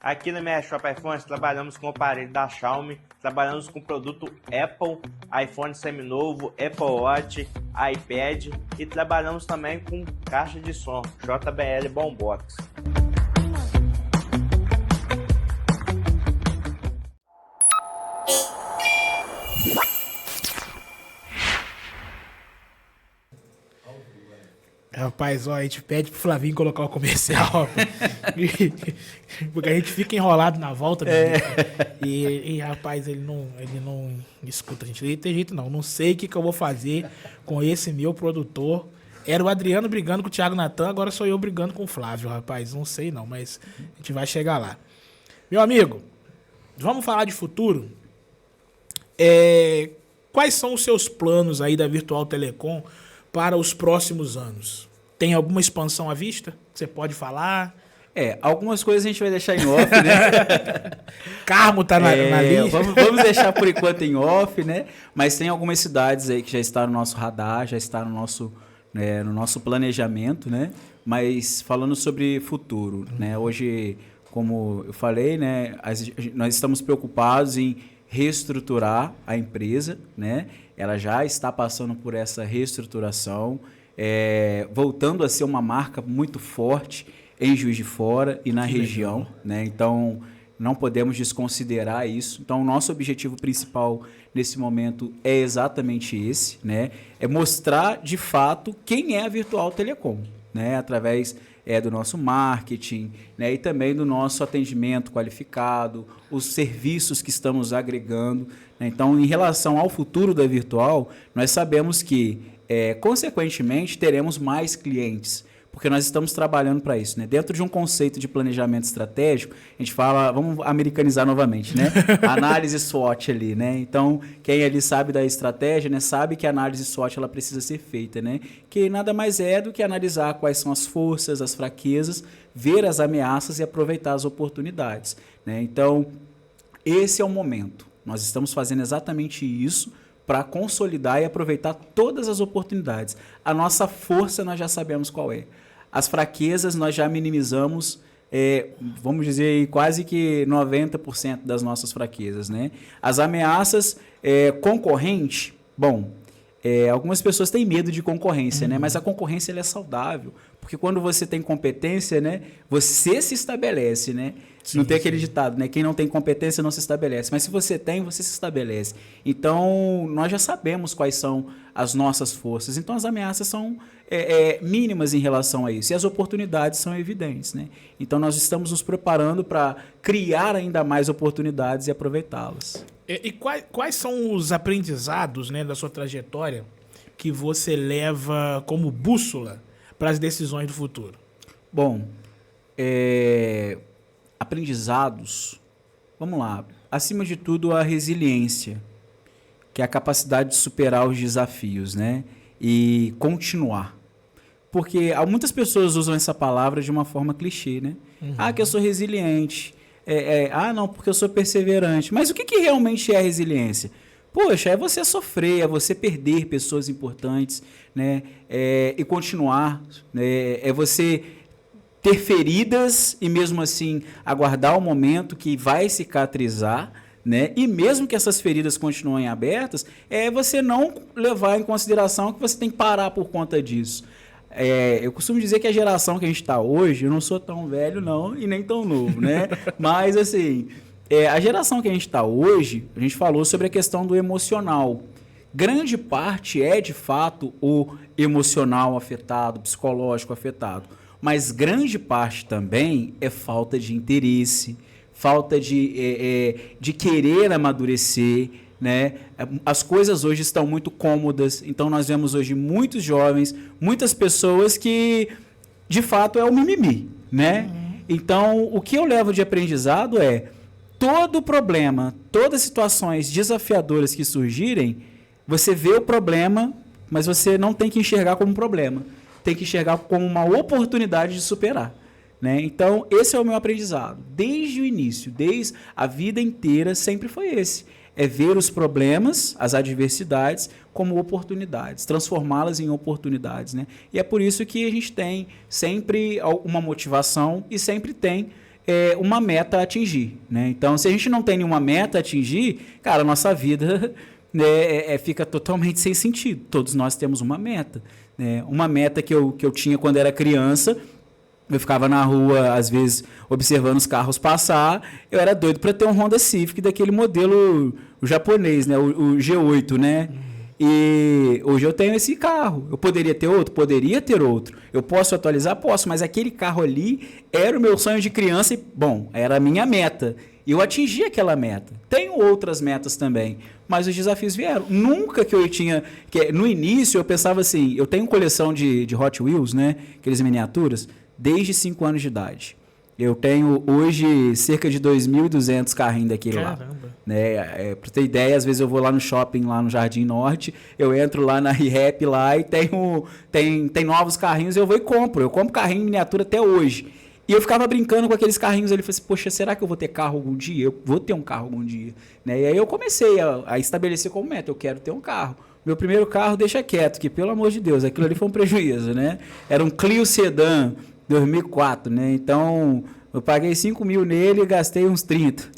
Aqui na minha Shop iPhones trabalhamos com o aparelho da Xiaomi, trabalhamos com o produto Apple, iPhone seminovo, Apple Watch, iPad e trabalhamos também com caixa de som, JBL Boombox. Rapaz, ó, a gente pede pro Flavinho colocar o comercial, porque a gente fica enrolado na volta, e rapaz, ele não escuta a gente, ele tem jeito não sei o que eu vou fazer com esse meu produtor. Era o Adriano brigando com o Thiago Natan, agora sou eu brigando com o Flávio, rapaz, não sei não, mas a gente vai chegar lá. Meu amigo, vamos falar de futuro? Quais são os seus planos aí da Virtual Telecom para os próximos anos? Tem alguma expansão à vista? Você pode falar? Algumas coisas a gente vai deixar em off, né? Carmo tá na lista. Vamos deixar por enquanto em off, né? Mas tem algumas cidades aí que já está no nosso radar, já está no nosso planejamento, né? Mas falando sobre futuro, né? Hoje, como eu falei, né? Nós estamos preocupados em reestruturar a empresa, né? Ela já está passando por essa reestruturação, voltando a ser uma marca muito forte em Juiz de Fora e na região, né? Então, não podemos desconsiderar isso. Então, o nosso objetivo principal nesse momento é exatamente esse, né? É mostrar, de fato, quem é a Virtual Telecom, né? Através do nosso marketing, né? E também do nosso atendimento qualificado, os serviços que estamos agregando, né? Então, em relação ao futuro da Virtual, nós sabemos que, consequentemente, teremos mais clientes, porque nós estamos trabalhando para isso, né? Dentro de um conceito de planejamento estratégico, a gente fala, vamos americanizar novamente, né? Análise SWOT ali, né? Então, quem ali sabe da estratégia, né, sabe que a análise SWOT ela precisa ser feita, né? Que nada mais é do que analisar quais são as forças, as fraquezas, ver as ameaças e aproveitar as oportunidades, né? Então, esse é o momento. Nós estamos fazendo exatamente isso para consolidar e aproveitar todas as oportunidades. A nossa força nós já sabemos qual é. As fraquezas nós já minimizamos, vamos dizer, aí, quase que 90% das nossas fraquezas, né? As ameaças concorrente, bom, algumas pessoas têm medo de concorrência, né? Mas a concorrência ela é saudável, porque quando você tem competência, né, você se estabelece, né? Sim, não tem aquele ditado, né? Quem não tem competência não se estabelece. Mas se você tem, você se estabelece. Então, nós já sabemos quais são as nossas forças. Então, as ameaças são mínimas em relação a isso. E as oportunidades são evidentes, né? Então, nós estamos nos preparando para criar ainda mais oportunidades e aproveitá-las. E quais são os aprendizados, né, da sua trajetória que você leva como bússola para as decisões do futuro? Bom, aprendizados, vamos lá. Acima de tudo, a resiliência, que é a capacidade de superar os desafios, né? E continuar. Porque muitas pessoas usam essa palavra de uma forma clichê, né? Ah, que eu sou resiliente. Não, porque eu sou perseverante. Mas o que realmente é a resiliência? Poxa, é você sofrer, é você perder pessoas importantes, né? E continuar, né? É você ter feridas e mesmo assim aguardar o momento que vai cicatrizar, né? E mesmo que essas feridas continuem abertas, você não levar em consideração que você tem que parar por conta disso. Eu costumo dizer que a geração que a gente está hoje, eu não sou tão velho não e nem tão novo, né? Mas assim, a geração que a gente está hoje, a gente falou sobre a questão do emocional. Grande parte de fato o emocional afetado, psicológico afetado. Mas grande parte também é falta de interesse, falta de querer amadurecer, né? As coisas hoje estão muito cômodas, então nós vemos hoje muitos jovens, muitas pessoas que, de fato, é o mimimi, né? Então, o que eu levo de aprendizado todo problema, todas as situações desafiadoras que surgirem, você vê o problema, mas você não tem que enxergar como um problema. Tem que enxergar como uma oportunidade de superar, né? Então, esse é o meu aprendizado. Desde o início, desde a vida inteira, sempre foi esse. É ver os problemas, as adversidades, como oportunidades, transformá-las em oportunidades, né? E é por isso que a gente tem sempre uma motivação e sempre tem uma meta a atingir, né? Então, se a gente não tem nenhuma meta a atingir, cara, a nossa vida fica totalmente sem sentido. Todos nós temos uma meta. Uma meta que eu tinha quando era criança, eu ficava na rua, às vezes, observando os carros passar, eu era doido para ter um Honda Civic daquele modelo japonês, né? O G8, né? E hoje eu tenho esse carro. Eu poderia ter outro? Poderia ter outro. Eu posso atualizar? Posso, mas aquele carro ali era o meu sonho de criança e, bom, era a minha meta. E eu atingi aquela meta. Tenho outras metas também, mas os desafios vieram. Nunca que eu tinha... no início eu pensava assim, eu tenho coleção de Hot Wheels, né? Aqueles miniaturas, desde 5 anos de idade. Eu tenho hoje cerca de 2.200 carrinhos daquele lá. Né? Para ter ideia, às vezes eu vou lá no shopping, lá no Jardim Norte, eu entro lá na ReHap lá e tem novos carrinhos, eu vou e compro. Eu compro carrinho em miniatura até hoje. E eu ficava brincando com aqueles carrinhos ali, falei assim, poxa, será que eu vou ter carro algum dia? Eu vou ter um carro algum dia. Né? E aí eu comecei a estabelecer como meta, eu quero ter um carro. Meu primeiro carro, deixa quieto, que pelo amor de Deus, aquilo ali foi um prejuízo, né? Era um Clio Sedan, 2004, né? Então, eu paguei 5 mil nele e gastei uns 30.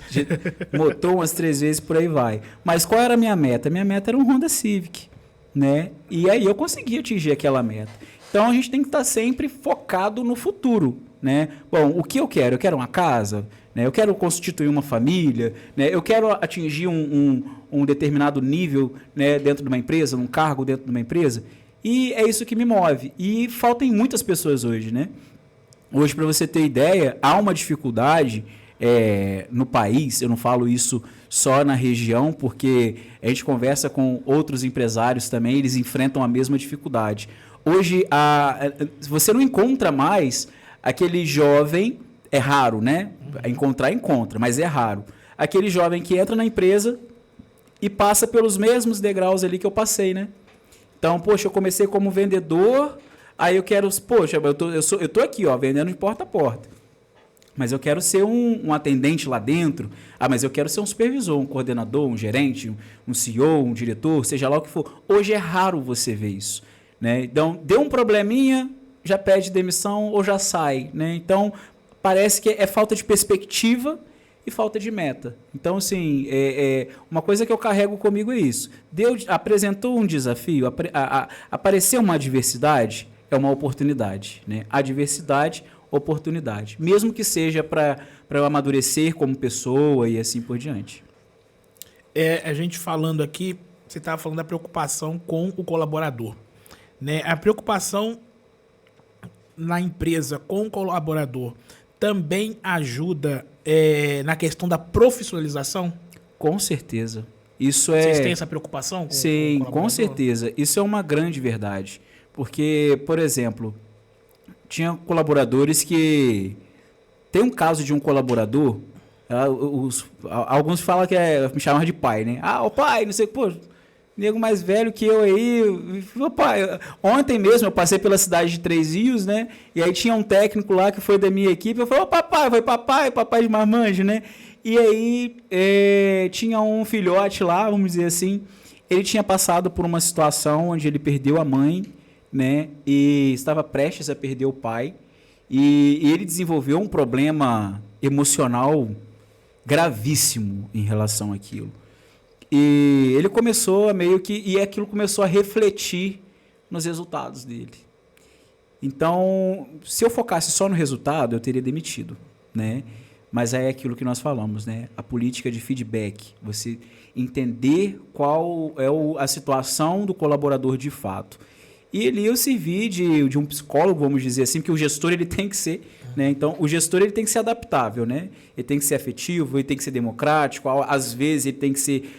Motor umas 3 vezes, por aí vai. Mas qual era a minha meta? Minha meta era um Honda Civic, né? E aí eu consegui atingir aquela meta. Então, a gente tem que estar sempre focado no futuro, né? Bom, o que eu quero? Eu quero uma casa, né? Eu quero constituir uma família, né? Eu quero atingir um determinado nível, né, dentro de uma empresa, um cargo dentro de uma empresa. E é isso que me move. E faltam muitas pessoas hoje, né? Hoje, para você ter ideia, há uma dificuldade no país, eu não falo isso só na região, porque a gente conversa com outros empresários também, eles enfrentam a mesma dificuldade. Hoje, você não encontra mais aquele jovem, é raro, né? Encontra, mas é raro. Aquele jovem que entra na empresa e passa pelos mesmos degraus ali que eu passei, né? Então, poxa, eu comecei como vendedor, aí eu quero, poxa, eu tô aqui, ó, vendendo de porta a porta. Mas eu quero ser um atendente lá dentro. Ah, mas eu quero ser um supervisor, um coordenador, um gerente, um CEO, um diretor, seja lá o que for. Hoje é raro você ver isso, né? Então, deu um probleminha, já pede demissão ou já sai, né? Então, parece que é falta de perspectiva e falta de meta. Então, assim, uma coisa que eu carrego comigo é isso. Apresentou um desafio, apareceu uma adversidade, é uma oportunidade, né? Adversidade, oportunidade. Mesmo que seja para eu amadurecer como pessoa e assim por diante. A gente falando aqui, você estava falando da preocupação com o colaborador, né? A preocupação na empresa com o colaborador também ajuda na questão da profissionalização? Com certeza. Vocês têm essa preocupação? Sim, com certeza. Isso é uma grande verdade. Porque, por exemplo, tinha colaboradores que... Tem um caso de um colaborador, alguns falam que me chamam de pai, né? Ah, o pai, não sei, pô, nego mais velho que eu aí. Pai, ontem mesmo eu passei pela cidade de Três Rios, né? E aí tinha um técnico lá que foi da minha equipe. Eu falei, papai de marmanjo, né? E aí tinha um filhote lá, vamos dizer assim. Ele tinha passado por uma situação onde ele perdeu a mãe, né? E estava prestes a perder o pai. E ele desenvolveu um problema emocional gravíssimo em relação àquilo. E ele começou a e aquilo começou a refletir nos resultados dele. Então, se eu focasse só no resultado, eu teria demitido, né? Mas é aquilo que nós falamos, né? A política de feedback. Você entender qual é a situação do colaborador de fato. E ali eu servi de um psicólogo, vamos dizer assim, porque o gestor ele tem que ser, né? Então, o gestor ele tem que ser adaptável, né? Ele tem que ser afetivo, ele tem que ser democrático, às vezes ele tem que ser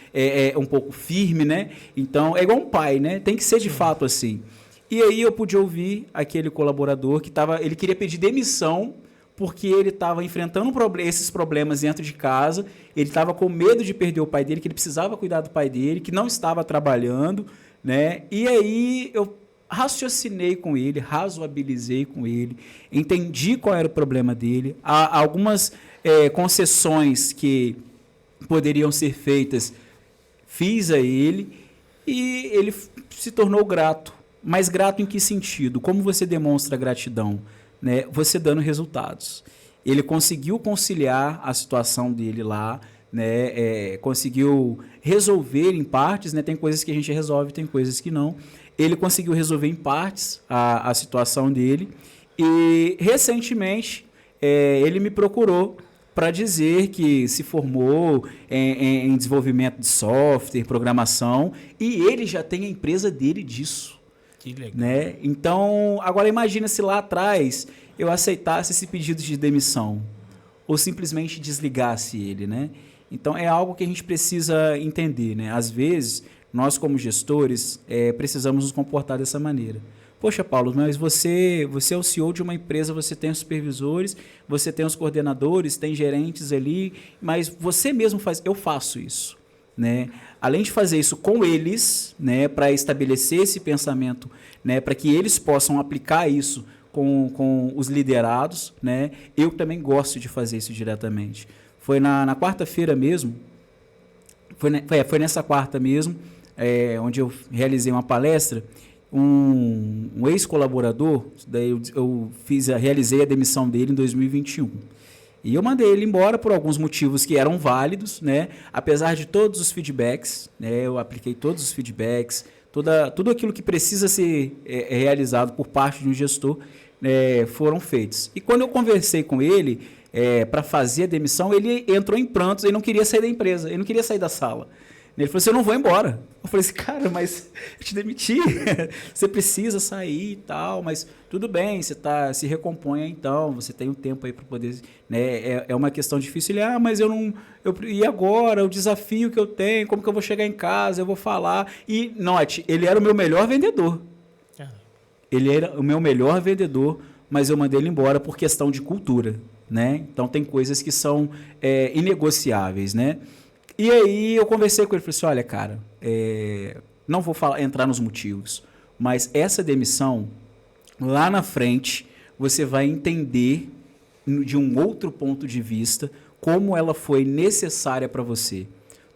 um pouco firme, né? Então, é igual um pai, né? Tem que ser de fato assim. E aí eu pude ouvir aquele colaborador que ele queria pedir demissão porque ele estava enfrentando esses problemas dentro de casa, ele estava com medo de perder o pai dele, que ele precisava cuidar do pai dele, que não estava trabalhando, né? E aí eu raciocinei com ele, razoabilizei com ele, entendi qual era o problema dele, há algumas concessões que poderiam ser feitas, fiz a ele e ele se tornou grato. Mas grato em que sentido? Como você demonstra gratidão? Né? Você dando resultados. Ele conseguiu conciliar a situação dele lá, né? Conseguiu resolver em partes, né? Tem coisas que a gente resolve, tem coisas que não. Ele conseguiu resolver em partes a situação dele e, recentemente, ele me procurou para dizer que se formou em desenvolvimento de software, programação, e ele já tem a empresa dele disso. Que legal. Né? Então, agora imagina se lá atrás eu aceitasse esse pedido de demissão ou simplesmente desligasse ele, né? Então, é algo que a gente precisa entender, né? Às vezes, nós como gestores precisamos nos comportar dessa maneira. Poxa, Paulo, mas você é o CEO de uma empresa, você tem os supervisores, você tem os coordenadores, tem gerentes ali, mas você mesmo faz... Eu faço isso, né? Além de fazer isso com eles, né, para estabelecer esse pensamento, né, para que eles possam aplicar isso com os liderados, né, eu também gosto de fazer isso diretamente. Foi na quarta-feira mesmo, foi nessa quarta mesmo, onde eu realizei uma palestra, um ex-colaborador, daí eu realizei a demissão dele em 2021. E eu mandei ele embora por alguns motivos que eram válidos, né? Apesar de todos os feedbacks, né? Eu apliquei todos os feedbacks, tudo aquilo que precisa ser realizado por parte de um gestor foram feitos. E quando eu conversei com ele para fazer a demissão, ele entrou em prantos, ele não queria sair da empresa, ele não queria sair da sala. Ele falou assim, eu não vou embora. Eu falei assim, cara, mas eu te demiti, você precisa sair e tal, mas tudo bem, você se recomponha então, você tem um tempo aí para poder, né? É uma questão difícil. Ele, mas e agora, o desafio que eu tenho, como que eu vou chegar em casa, eu vou falar. E, note, ele era o meu melhor vendedor. ele era o meu melhor vendedor, mas eu mandei ele embora por questão de cultura, né? Então, tem coisas que são inegociáveis, né? E aí, eu conversei com ele, falei assim, olha, cara, não vou entrar nos motivos, mas essa demissão, lá na frente, você vai entender de um outro ponto de vista como ela foi necessária para você.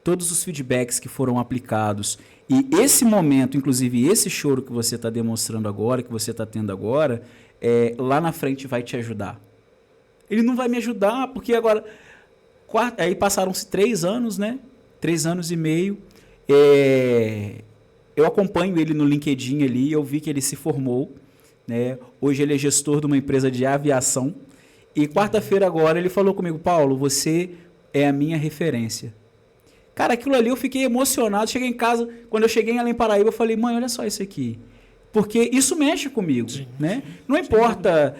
Todos os feedbacks que foram aplicados e esse momento, inclusive esse choro que você está demonstrando agora, que você está tendo agora, lá na frente vai te ajudar. Ele não vai me ajudar porque agora... Aí passaram-se 3 anos, né? 3 anos e meio. Eu acompanho ele no LinkedIn ali, eu vi que ele se formou, né? Hoje ele é gestor de uma empresa de aviação. E quarta-feira agora ele falou comigo, Paulo, você é a minha referência. Cara, aquilo ali eu fiquei emocionado. Cheguei em casa, quando eu cheguei em Além Paraíba, eu falei, mãe, olha só isso aqui. Porque isso mexe comigo, sim, né? Não importa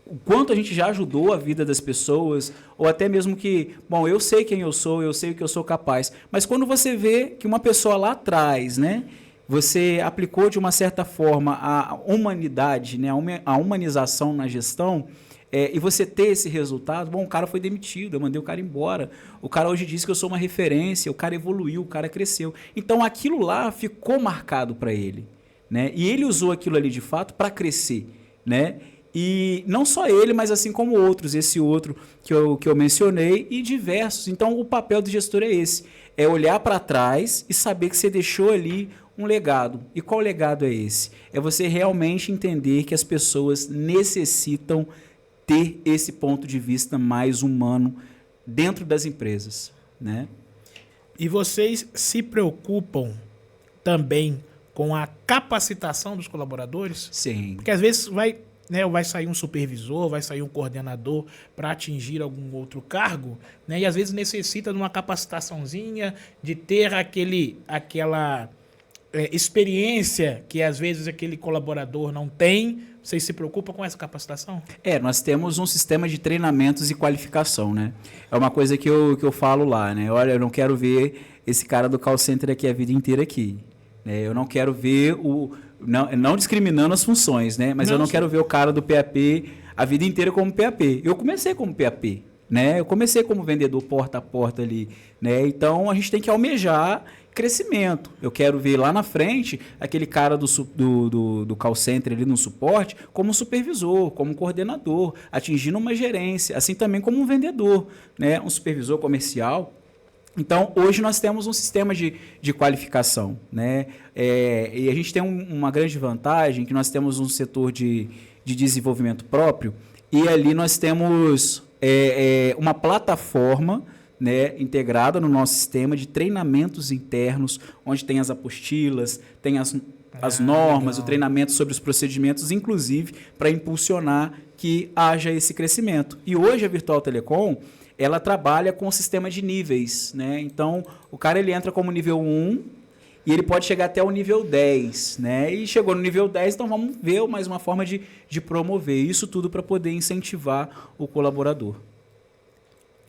o quanto a gente já ajudou a vida das pessoas, ou até mesmo que, bom, eu sei quem eu sou, eu sei o que eu sou capaz. Mas quando você vê que uma pessoa lá atrás, né, você aplicou de uma certa forma a humanidade, né, a humanização na gestão, e você ter esse resultado, bom, o cara foi demitido, eu mandei o cara embora, o cara hoje disse que eu sou uma referência, o cara evoluiu, o cara cresceu. Então aquilo lá ficou marcado para ele, né? E ele usou aquilo ali de fato para crescer, né? E não só ele, mas assim como outros, esse outro que eu mencionei e diversos. Então o papel do gestor é esse, é olhar para trás e saber que você deixou ali um legado. E qual legado é esse? É você realmente entender que as pessoas necessitam ter esse ponto de vista mais humano dentro das empresas, né? E vocês se preocupam também com a capacitação dos colaboradores? Sim. Porque às vezes vai sair um supervisor, vai sair um coordenador para atingir algum outro cargo, né? E às vezes necessita de uma capacitaçãozinha, de ter aquela experiência que às vezes aquele colaborador não tem. Vocês se preocupam com essa capacitação? Nós temos um sistema de treinamentos e qualificação, né? É uma coisa que eu falo lá, né? Olha, eu não quero ver esse cara do call center aqui a vida inteira aqui, né? Eu não quero ver não discriminando as funções, né? Mas eu não quero ver o cara do PAP a vida inteira como PAP. Eu comecei como PAP, né? Eu comecei como vendedor porta a porta ali, né? Então a gente tem que almejar crescimento. Eu quero ver lá na frente aquele cara do call center ali no suporte como supervisor, como coordenador, atingindo uma gerência, assim também como um vendedor, né? Um supervisor comercial. Então, hoje nós temos um sistema de qualificação, né? E a gente tem uma grande vantagem, que nós temos um setor de desenvolvimento próprio, e ali nós temos uma plataforma, né, integrada no nosso sistema de treinamentos internos, onde tem as apostilas, tem as normas, legal. O treinamento sobre os procedimentos, inclusive para impulsionar que haja esse crescimento. E hoje a Virtual Telecom, ela trabalha com o sistema de níveis, né? Então, o cara ele entra como nível 1 e ele pode chegar até o nível 10, né? E chegou no nível 10, então vamos ver mais uma forma de promover isso tudo para poder incentivar o colaborador.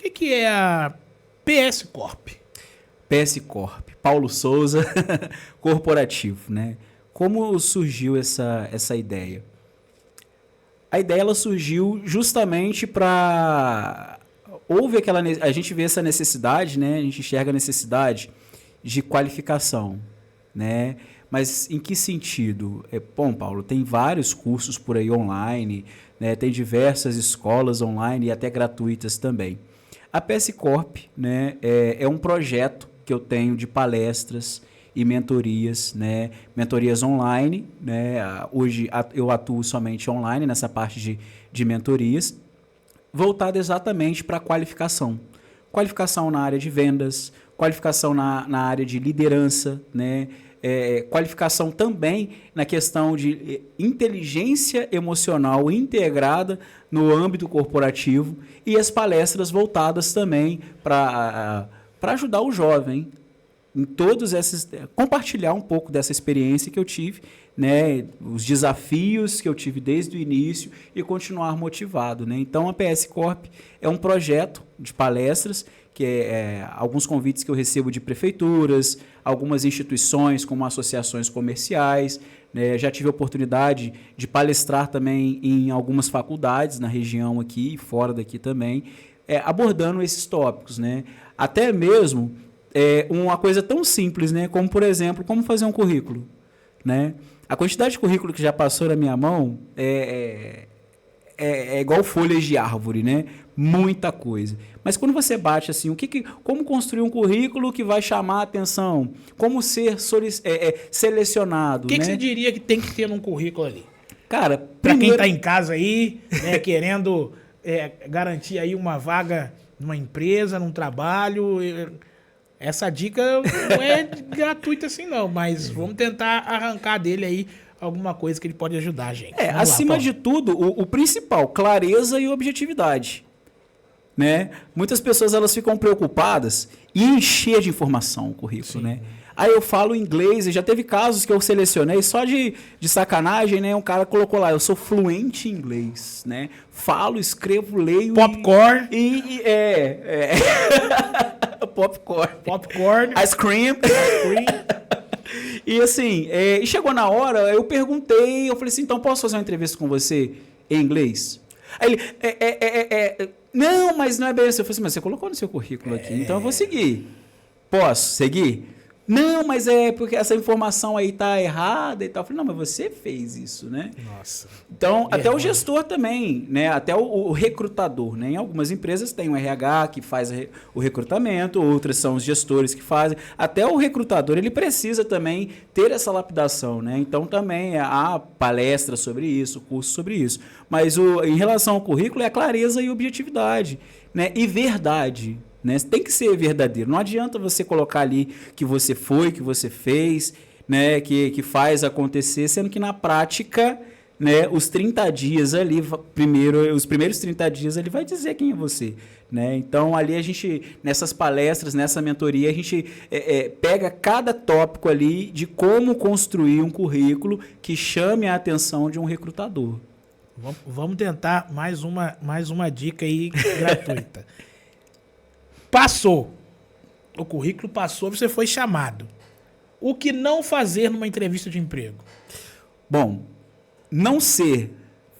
O que é a PS Corp? PS Corp, Paulo Souza, corporativo, né? Como surgiu essa ideia? A ideia ela surgiu justamente para... A gente vê essa necessidade, né? A gente enxerga a necessidade de qualificação, né? Mas em que sentido? Bom, Paulo, tem vários cursos por aí online, né? Tem diversas escolas online e até gratuitas também. A PS Corp, né, é um projeto que eu tenho de palestras e mentorias, né? Mentorias online, né? Hoje eu atuo somente online nessa parte de mentorias, voltada exatamente para a qualificação. Qualificação na área de vendas, qualificação na área de liderança, né? Qualificação também na questão de inteligência emocional integrada no âmbito corporativo e as palestras voltadas também para ajudar o jovem em todos esses... Compartilhar um pouco dessa experiência que eu tive, né, os desafios que eu tive desde o início e continuar motivado, né? Então, a PS Corp é um projeto de palestras, que alguns convites que eu recebo de prefeituras, algumas instituições como associações comerciais, né? Já tive a oportunidade de palestrar também em algumas faculdades na região aqui e fora daqui também, abordando esses tópicos, né? Até mesmo uma coisa tão simples, né? Como, por exemplo, como fazer um currículo, né? A quantidade de currículo que já passou na minha mão é igual folhas de árvore, né? Muita coisa. Mas quando você bate assim, como construir um currículo que vai chamar a atenção? Como ser selecionado? O que você diria que tem que ter num currículo ali? Cara, para quem está em casa aí, né, querendo garantir aí uma vaga numa empresa, num trabalho, essa dica não é gratuita assim não, mas vamos tentar arrancar dele aí alguma coisa que ele pode ajudar a gente. Acima de tudo, o principal, clareza e objetividade. Né? Muitas pessoas elas ficam preocupadas em encher de informação o currículo, né? Aí eu falo inglês, e já teve casos que eu selecionei só de sacanagem, né? Um cara colocou lá, eu sou fluente em inglês, né? Falo, escrevo, leio... Popcorn. Popcorn. Ice cream. E assim, e chegou na hora, eu perguntei, eu falei assim, então posso fazer uma entrevista com você em inglês? Aí ele, não, mas não é bem assim. Eu falei assim, mas você colocou no seu currículo aqui, então eu vou seguir. Posso seguir? Não, mas porque essa informação aí tá errada e tal. Eu falei, não, mas você fez isso, né? Nossa. Então, até o gestor também, né? Até o recrutador, né? Em algumas empresas tem um RH que faz o recrutamento, outras são os gestores que fazem. Até o recrutador, ele precisa também ter essa lapidação, né? Então, também há palestras sobre isso, cursos sobre isso. Mas em relação ao currículo, é a clareza e objetividade, né? E verdade. Né? Tem que ser verdadeiro. Não adianta você colocar ali que você foi, que você fez, né? que faz acontecer, sendo que na prática, né? Os 30 dias ali, os primeiros 30 dias ele vai dizer quem é você. Né? Então, ali a gente, nessas palestras, nessa mentoria, a gente pega cada tópico ali de como construir um currículo que chame a atenção de um recrutador. Vamos tentar mais uma dica aí gratuita. Passou. O currículo passou, você foi chamado. O que não fazer numa entrevista de emprego? Bom, não ser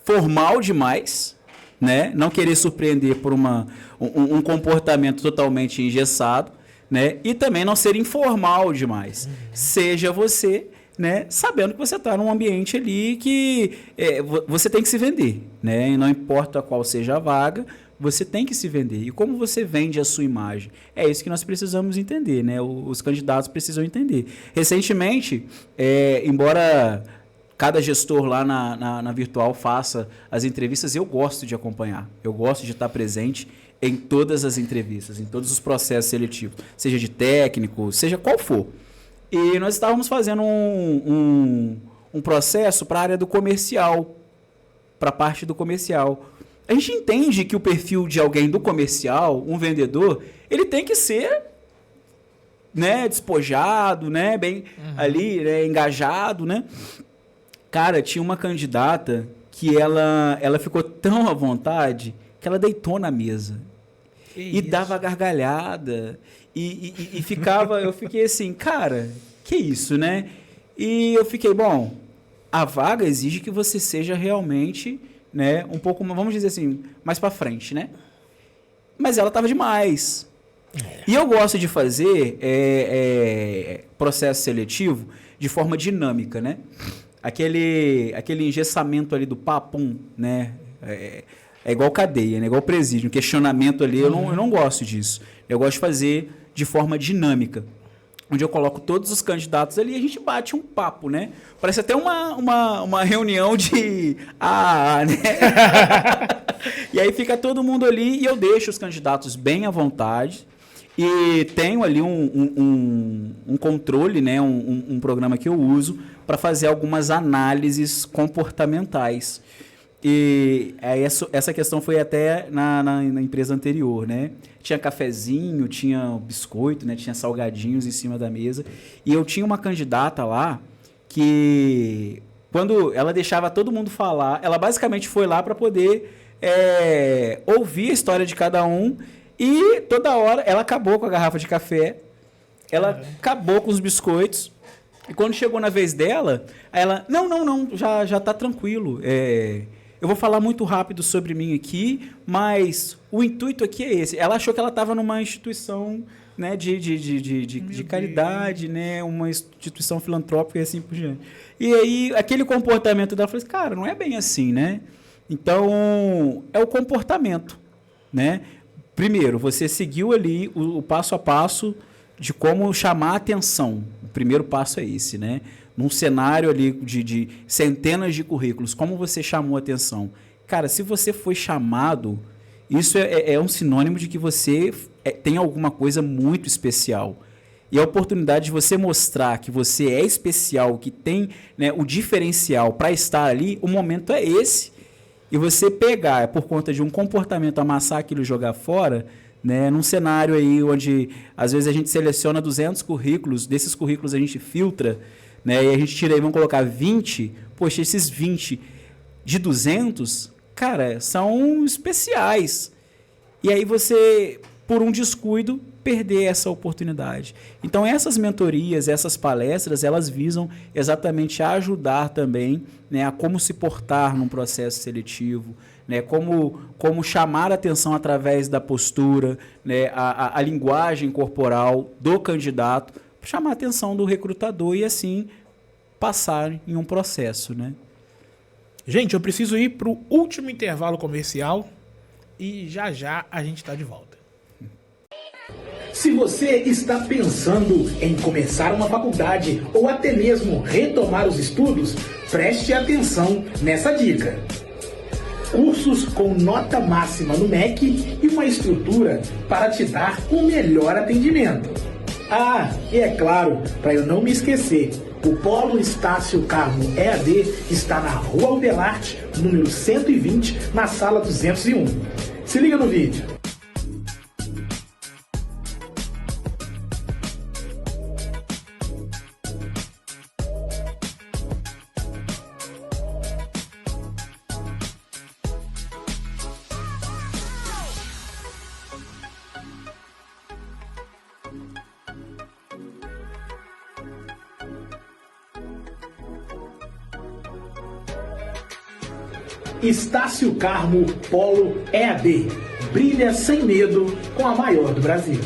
formal demais, né? Não querer surpreender por um comportamento totalmente engessado, né? E também não ser informal demais. Uhum. Seja você, né? Sabendo que você está num ambiente ali que você tem que se vender, né? E não importa qual seja a vaga, você tem que se vender. E como você vende a sua imagem? É isso que nós precisamos entender, né? Os candidatos precisam entender. Recentemente, embora cada gestor lá na Virtual faça as entrevistas, eu gosto de acompanhar. Eu gosto de estar presente em todas as entrevistas, em todos os processos seletivos, seja de técnico, seja qual for. E nós estávamos fazendo um processo para a área do comercial, para a parte do comercial. A gente entende que o perfil de alguém do comercial, um vendedor, ele tem que ser, né, despojado, né, bem ali, né, engajado, né? Cara, tinha uma candidata que ela ficou tão à vontade que ela deitou na mesa. E dava gargalhada e ficava, eu fiquei assim, cara, que isso, né? E eu fiquei, bom, a vaga exige que você seja realmente, né, um pouco, vamos dizer assim, mais para frente, né? Mas ela tava demais. E eu gosto de fazer processo seletivo de forma dinâmica, né? Aquele engessamento ali do papum, né? É igual cadeia, né? Igual presídio, um questionamento ali, eu não gosto disso. Eu gosto de fazer de forma dinâmica, onde eu coloco todos os candidatos ali e a gente bate um papo, né? Parece até uma reunião de né? E aí fica todo mundo ali e eu deixo os candidatos bem à vontade e tenho ali um controle, né? Um programa que eu uso para fazer algumas análises comportamentais. E essa questão foi até na empresa anterior, né? Tinha cafezinho, tinha biscoito, né? Tinha salgadinhos em cima da mesa. E eu tinha uma candidata lá que, quando ela deixava todo mundo falar, ela basicamente foi lá para poder ouvir a história de cada um. E toda hora ela acabou com a garrafa de café, ela acabou com os biscoitos. E quando chegou na vez dela, ela, não, já tá tranquilo. Eu vou falar muito rápido sobre mim aqui, mas o intuito aqui é esse. Ela achou que ela estava numa instituição, né, de caridade, né, uma instituição filantrópica e assim por diante. E aí, aquele comportamento dela, eu falei assim, cara, não é bem assim, né? Então, é o comportamento, né? Primeiro, você seguiu ali o passo a passo de como chamar a atenção. O primeiro passo é esse, né? Num cenário ali de centenas de currículos, como você chamou a atenção? Cara, se você foi chamado, isso é um sinônimo de que você tem alguma coisa muito especial. E a oportunidade de você mostrar que você é especial, que tem, né, o diferencial para estar ali, o momento é esse. E você pegar, por conta de um comportamento, amassar aquilo e jogar fora, né, num cenário aí onde, às vezes, a gente seleciona 200 currículos, desses currículos a gente filtra, né, e a gente tira aí, vamos colocar 20, poxa, esses 20 de 200, cara, são especiais. E aí você, por um descuido, perder essa oportunidade. Então, essas mentorias, essas palestras, elas visam exatamente a ajudar também, né, a como se portar num processo seletivo, né, como chamar a atenção através da postura, né, a linguagem corporal do candidato, chamar a atenção do recrutador e, assim, passar em um processo, né? Gente, eu preciso ir para o último intervalo comercial e já a gente está de volta. Se você está pensando em começar uma faculdade ou até mesmo retomar os estudos, preste atenção nessa dica. Cursos com nota máxima no MEC e uma estrutura para te dar o melhor atendimento. Ah, e é claro, para eu não me esquecer, o Polo Estácio Carmo EAD está na Rua Albelarte, número 120, na sala 201. Se liga no vídeo. Estácio Carmo Polo EAD. Brilha sem medo com a maior do Brasil.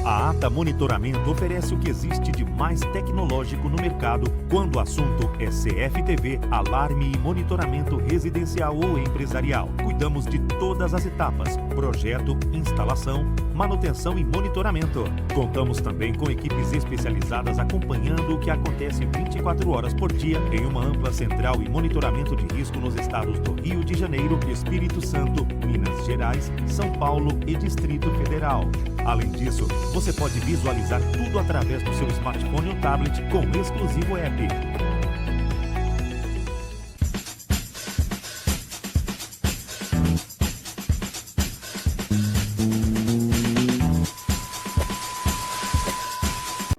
A ATA Monitoramento oferece o que existe de mais tecnológico no mercado quando o assunto é CFTV, alarme e monitoramento residencial ou empresarial. Cuidamos de todas as etapas: projeto, instalação, manutenção e monitoramento. Contamos também com equipes especializadas acompanhando o que acontece 24 horas por dia em uma ampla central e monitoramento de risco nos estados do Rio de Janeiro, Espírito Santo, Minas Gerais, São Paulo e Distrito Federal. Além disso, você pode visualizar tudo através do seu smartphone ou tablet com o exclusivo app.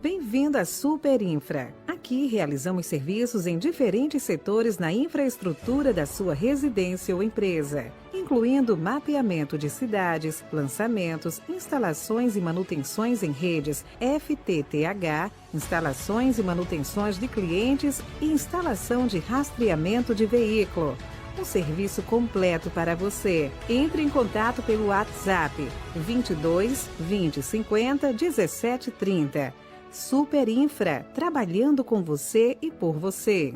Bem-vindo à Super Infra. Aqui realizamos serviços em diferentes setores na infraestrutura da sua residência ou empresa, incluindo mapeamento de cidades, lançamentos, instalações e manutenções em redes FTTH, instalações e manutenções de clientes e instalação de rastreamento de veículo. Um serviço completo para você. Entre em contato pelo WhatsApp 22 20 50 17 30. Super Infra, trabalhando com você e por você.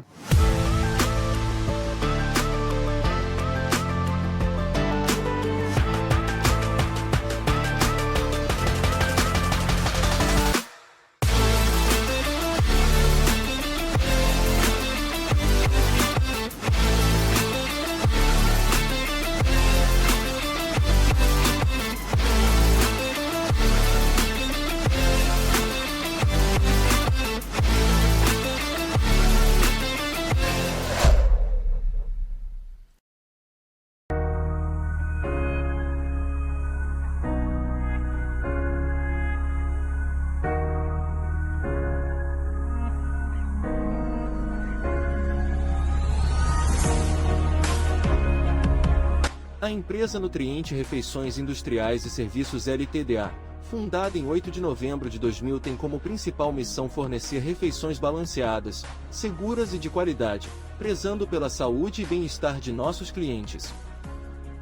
A empresa Nutriente Refeições Industriais e Serviços LTDA, fundada em 8 de novembro de 2000, tem como principal missão fornecer refeições balanceadas, seguras e de qualidade, prezando pela saúde e bem-estar de nossos clientes.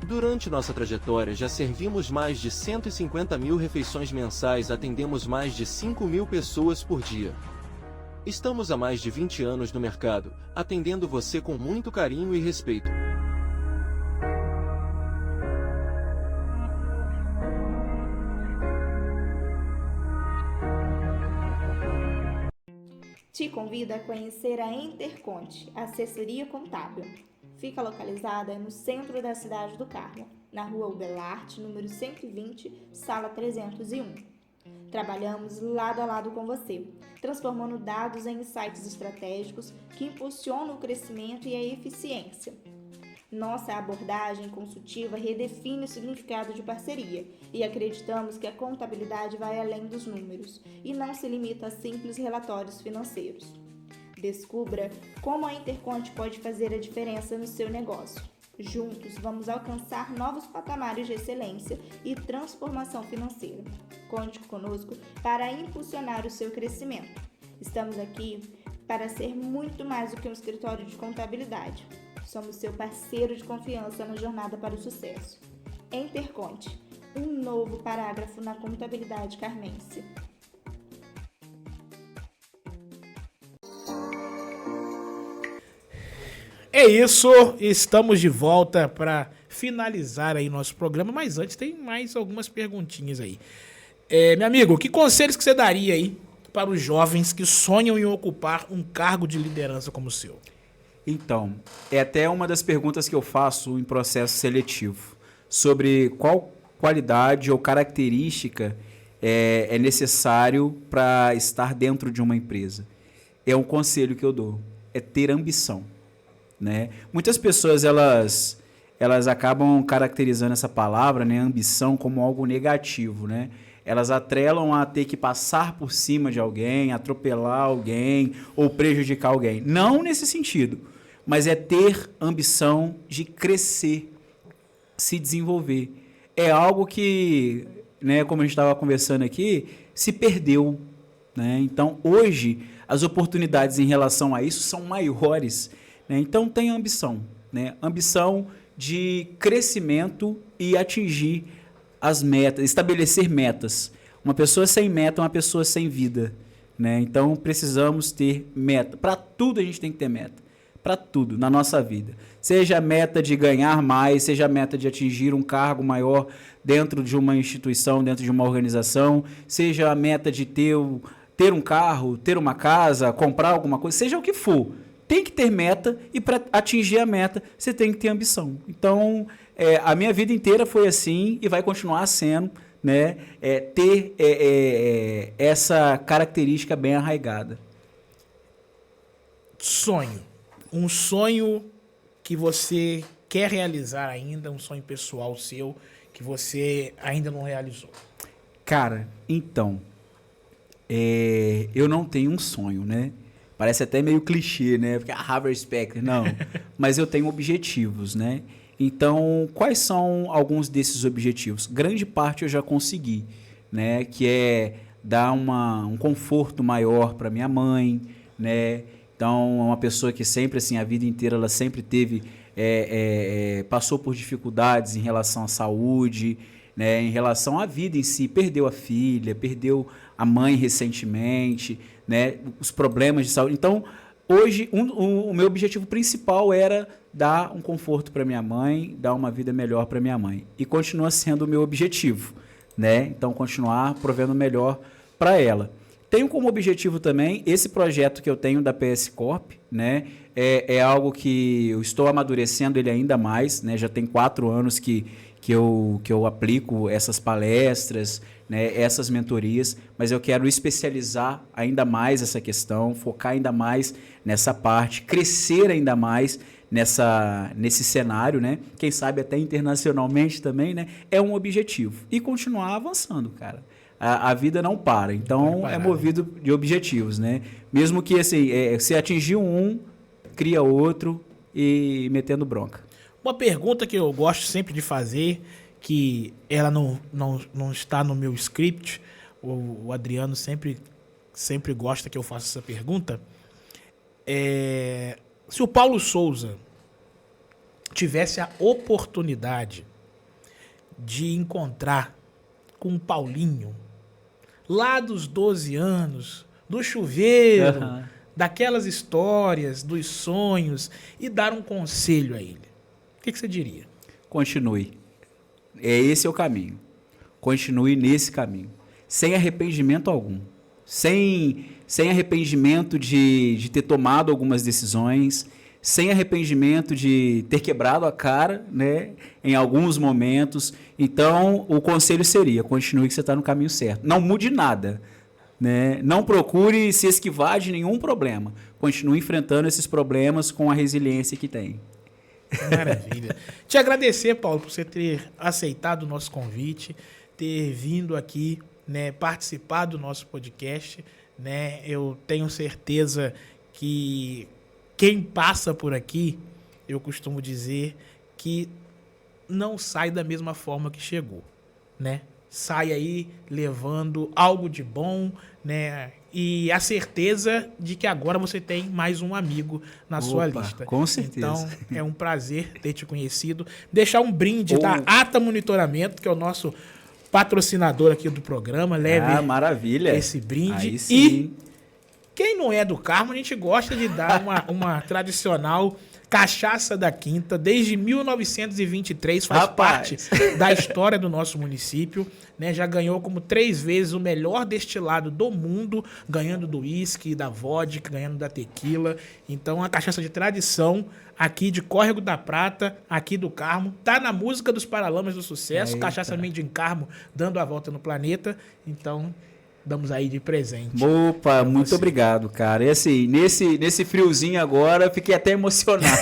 Durante nossa trajetória já servimos mais de 150 mil refeições mensais, atendemos mais de 5 mil pessoas por dia. Estamos há mais de 20 anos no mercado, atendendo você com muito carinho e respeito. Te convido a conhecer a Interconte, assessoria contábil. Fica localizada no centro da cidade do Carmo, na rua Ubelarte, número 120, sala 301. Trabalhamos lado a lado com você, transformando dados em insights estratégicos que impulsionam o crescimento e a eficiência. Nossa abordagem consultiva redefine o significado de parceria e acreditamos que a contabilidade vai além dos números e não se limita a simples relatórios financeiros. Descubra como a Interconte pode fazer a diferença no seu negócio. Juntos, vamos alcançar novos patamares de excelência e transformação financeira. Conte conosco para impulsionar o seu crescimento. Estamos aqui para ser muito mais do que um escritório de contabilidade. Somos seu parceiro de confiança na jornada para o sucesso. Interconte, um novo parágrafo na contabilidade carmense. É isso, estamos de volta para finalizar aí nosso programa, mas antes tem mais algumas perguntinhas aí. Meu amigo, que conselhos que você daria aí para os jovens que sonham em ocupar um cargo de liderança como o seu? Então, é até uma das perguntas que eu faço em processo seletivo, sobre qual qualidade ou característica é necessário para estar dentro de uma empresa. É um conselho que eu dou, é ter ambição, né? Muitas pessoas, elas acabam caracterizando essa palavra, né, ambição, como algo negativo, né? Elas atrelam a ter que passar por cima de alguém, atropelar alguém ou prejudicar alguém. Não nesse sentido, mas é ter ambição de crescer, se desenvolver. É algo que, né, como a gente estava conversando aqui, se perdeu, né? Então, hoje, as oportunidades em relação a isso são maiores, né? Então, tenha ambição, né? Ambição de crescimento e atingir as metas, estabelecer metas. Uma pessoa sem meta é uma pessoa sem vida, né? Então, precisamos ter meta. Para tudo a gente tem que ter meta. Para tudo na nossa vida. Seja a meta de ganhar mais, seja a meta de atingir um cargo maior dentro de uma instituição, dentro de uma organização, seja a meta de ter um carro, ter uma casa, comprar alguma coisa, seja o que for. Tem que ter meta e para atingir a meta você tem que ter ambição. Então, a minha vida inteira foi assim e vai continuar sendo, né? Ter essa característica bem arraigada. Sonho. Um sonho que você quer realizar ainda, um sonho pessoal seu que você ainda não realizou. Cara, então, eu não tenho um sonho, né? Parece até meio clichê, né? Porque Harvard Specter, não. Mas eu tenho objetivos, né? Então, quais são alguns desses objetivos? Grande parte eu já consegui, né? Que é dar um conforto maior para minha mãe, né? Então, é uma pessoa que sempre, assim, a vida inteira, ela sempre teve, passou por dificuldades em relação à saúde, né? Em relação à vida em si, perdeu a filha, perdeu a mãe recentemente, né? Os problemas de saúde. Então, hoje, o meu objetivo principal era dar um conforto para minha mãe, dar uma vida melhor para minha mãe. E continua sendo o meu objetivo, né? Então, continuar provendo melhor para ela. Tenho como objetivo também esse projeto que eu tenho da PS Corp, né? É algo que eu estou amadurecendo ele ainda mais, né? Já tem 4 anos que eu aplico essas palestras, né? Essas mentorias, mas eu quero especializar ainda mais essa questão, focar ainda mais nessa parte, crescer ainda mais nesse cenário, né? Quem sabe até internacionalmente também, né? É um objetivo. E continuar avançando, cara. A vida não para, então é movido de objetivos, né? Mesmo que, assim, se atingir um, cria outro e metendo bronca. Uma pergunta que eu gosto sempre de fazer, que ela não está no meu script, o Adriano sempre gosta que eu faça essa pergunta, se o Paulo Souza tivesse a oportunidade de encontrar com o Paulinho, lá dos 12 anos, do chuveiro, daquelas histórias, dos sonhos, e dar um conselho a ele, o que você diria? Continue. Esse é o caminho. Continue nesse caminho. Sem arrependimento algum. Sem arrependimento de ter tomado algumas decisões, sem arrependimento de ter quebrado a cara, né, em alguns momentos. Então, o conselho seria, continue que você está no caminho certo. Não mude nada, né? Não procure se esquivar de nenhum problema. Continue enfrentando esses problemas com a resiliência que tem. Maravilha. Te agradecer, Paulo, por você ter aceitado o nosso convite, ter vindo aqui, né, participar do nosso podcast, né? Eu tenho certeza que quem passa por aqui, eu costumo dizer que não sai da mesma forma que chegou, né? Sai aí levando algo de bom, né? E a certeza de que agora você tem mais um amigo na sua lista. Com certeza. Então, é um prazer ter te conhecido. Deixar um brinde da ATA Monitoramento, que é o nosso patrocinador aqui do programa. Leve maravilha. Esse brinde. Aí sim. E quem não é do Carmo, a gente gosta de dar uma tradicional cachaça da Quinta. Desde 1923 faz parte da história do nosso município, né? Já ganhou como 3 vezes o melhor destilado do mundo, ganhando do uísque, da vodka, ganhando da tequila. Então, a cachaça de tradição aqui de Córrego da Prata, aqui do Carmo. Tá na música dos Paralamas do Sucesso. Eita. Cachaça Made in Carmo, dando a volta no planeta. Então, damos aí de presente. Opa, muito obrigado, cara. E assim, nesse friozinho agora, fiquei até emocionado.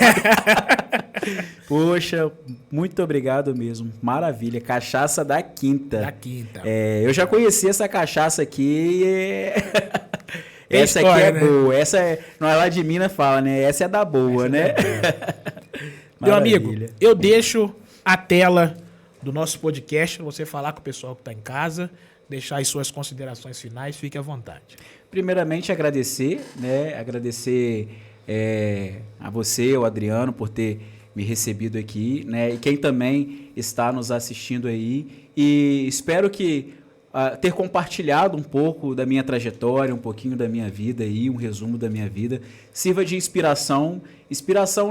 Poxa, muito obrigado mesmo. Maravilha. Cachaça da Quinta. Da Quinta. Eu já conheci essa cachaça aqui. Essa história, aqui é boa. Essa não é lá de Minas, fala, né? Essa é da boa, né? Meu amigo, eu deixo a tela do nosso podcast para você falar com o pessoal que está em casa, deixar as suas considerações finais, fique à vontade. Primeiramente, agradecer, né? Agradecer a você, o Adriano, por ter me recebido aqui, né? E quem também está nos assistindo aí. E espero que ter compartilhado um pouco da minha trajetória, um pouquinho da minha vida aí, um resumo da minha vida, sirva de inspiração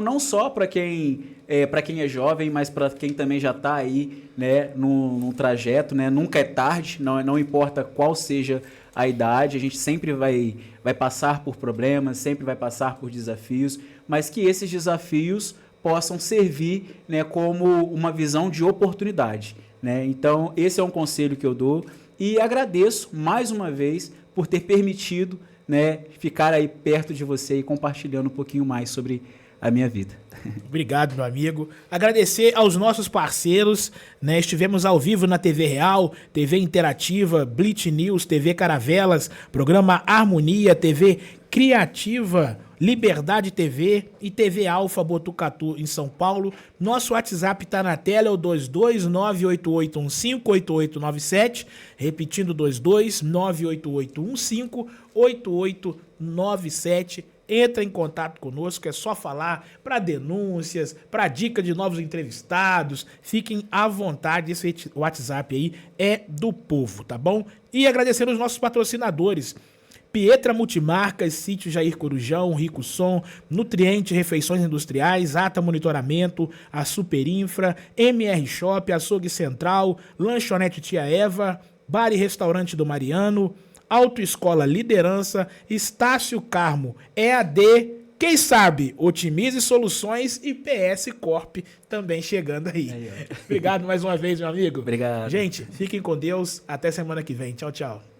não só para quem é jovem, mas para quem também já está aí, né, num trajeto, né? Nunca é tarde, não importa qual seja a idade, a gente sempre vai passar por problemas, sempre vai passar por desafios, mas que esses desafios possam servir, né, como uma visão de oportunidade, né? Então, esse é um conselho que eu dou. E agradeço mais uma vez por ter permitido, né, ficar aí perto de você e compartilhando um pouquinho mais sobre a minha vida. Obrigado, meu amigo. Agradecer aos nossos parceiros, né? Estivemos ao vivo na TV Real, TV Interativa, Blitz News, TV Caravelas, programa Harmonia, TV Criativa, Liberdade TV e TV Alfa Botucatu em São Paulo. Nosso WhatsApp está na tela, é o 22988158897, repetindo 22988158897. Entra em contato conosco, é só falar para denúncias, para dica de novos entrevistados. Fiquem à vontade, esse WhatsApp aí é do povo, tá bom? E agradecer os nossos patrocinadores: Pietra Multimarcas, Sítio Jair Corujão, Rico Som, Nutriente Refeições Industriais, ATA Monitoramento, a Superinfra, MR Shop, Açougue Central, Lanchonete Tia Eva, Bar e Restaurante do Mariano, Autoescola Liderança, Estácio Carmo, EAD, quem sabe, Otimize Soluções e PS Corp também chegando aí. Obrigado mais uma vez, meu amigo. Obrigado. Gente, fiquem com Deus. Até semana que vem. Tchau, tchau.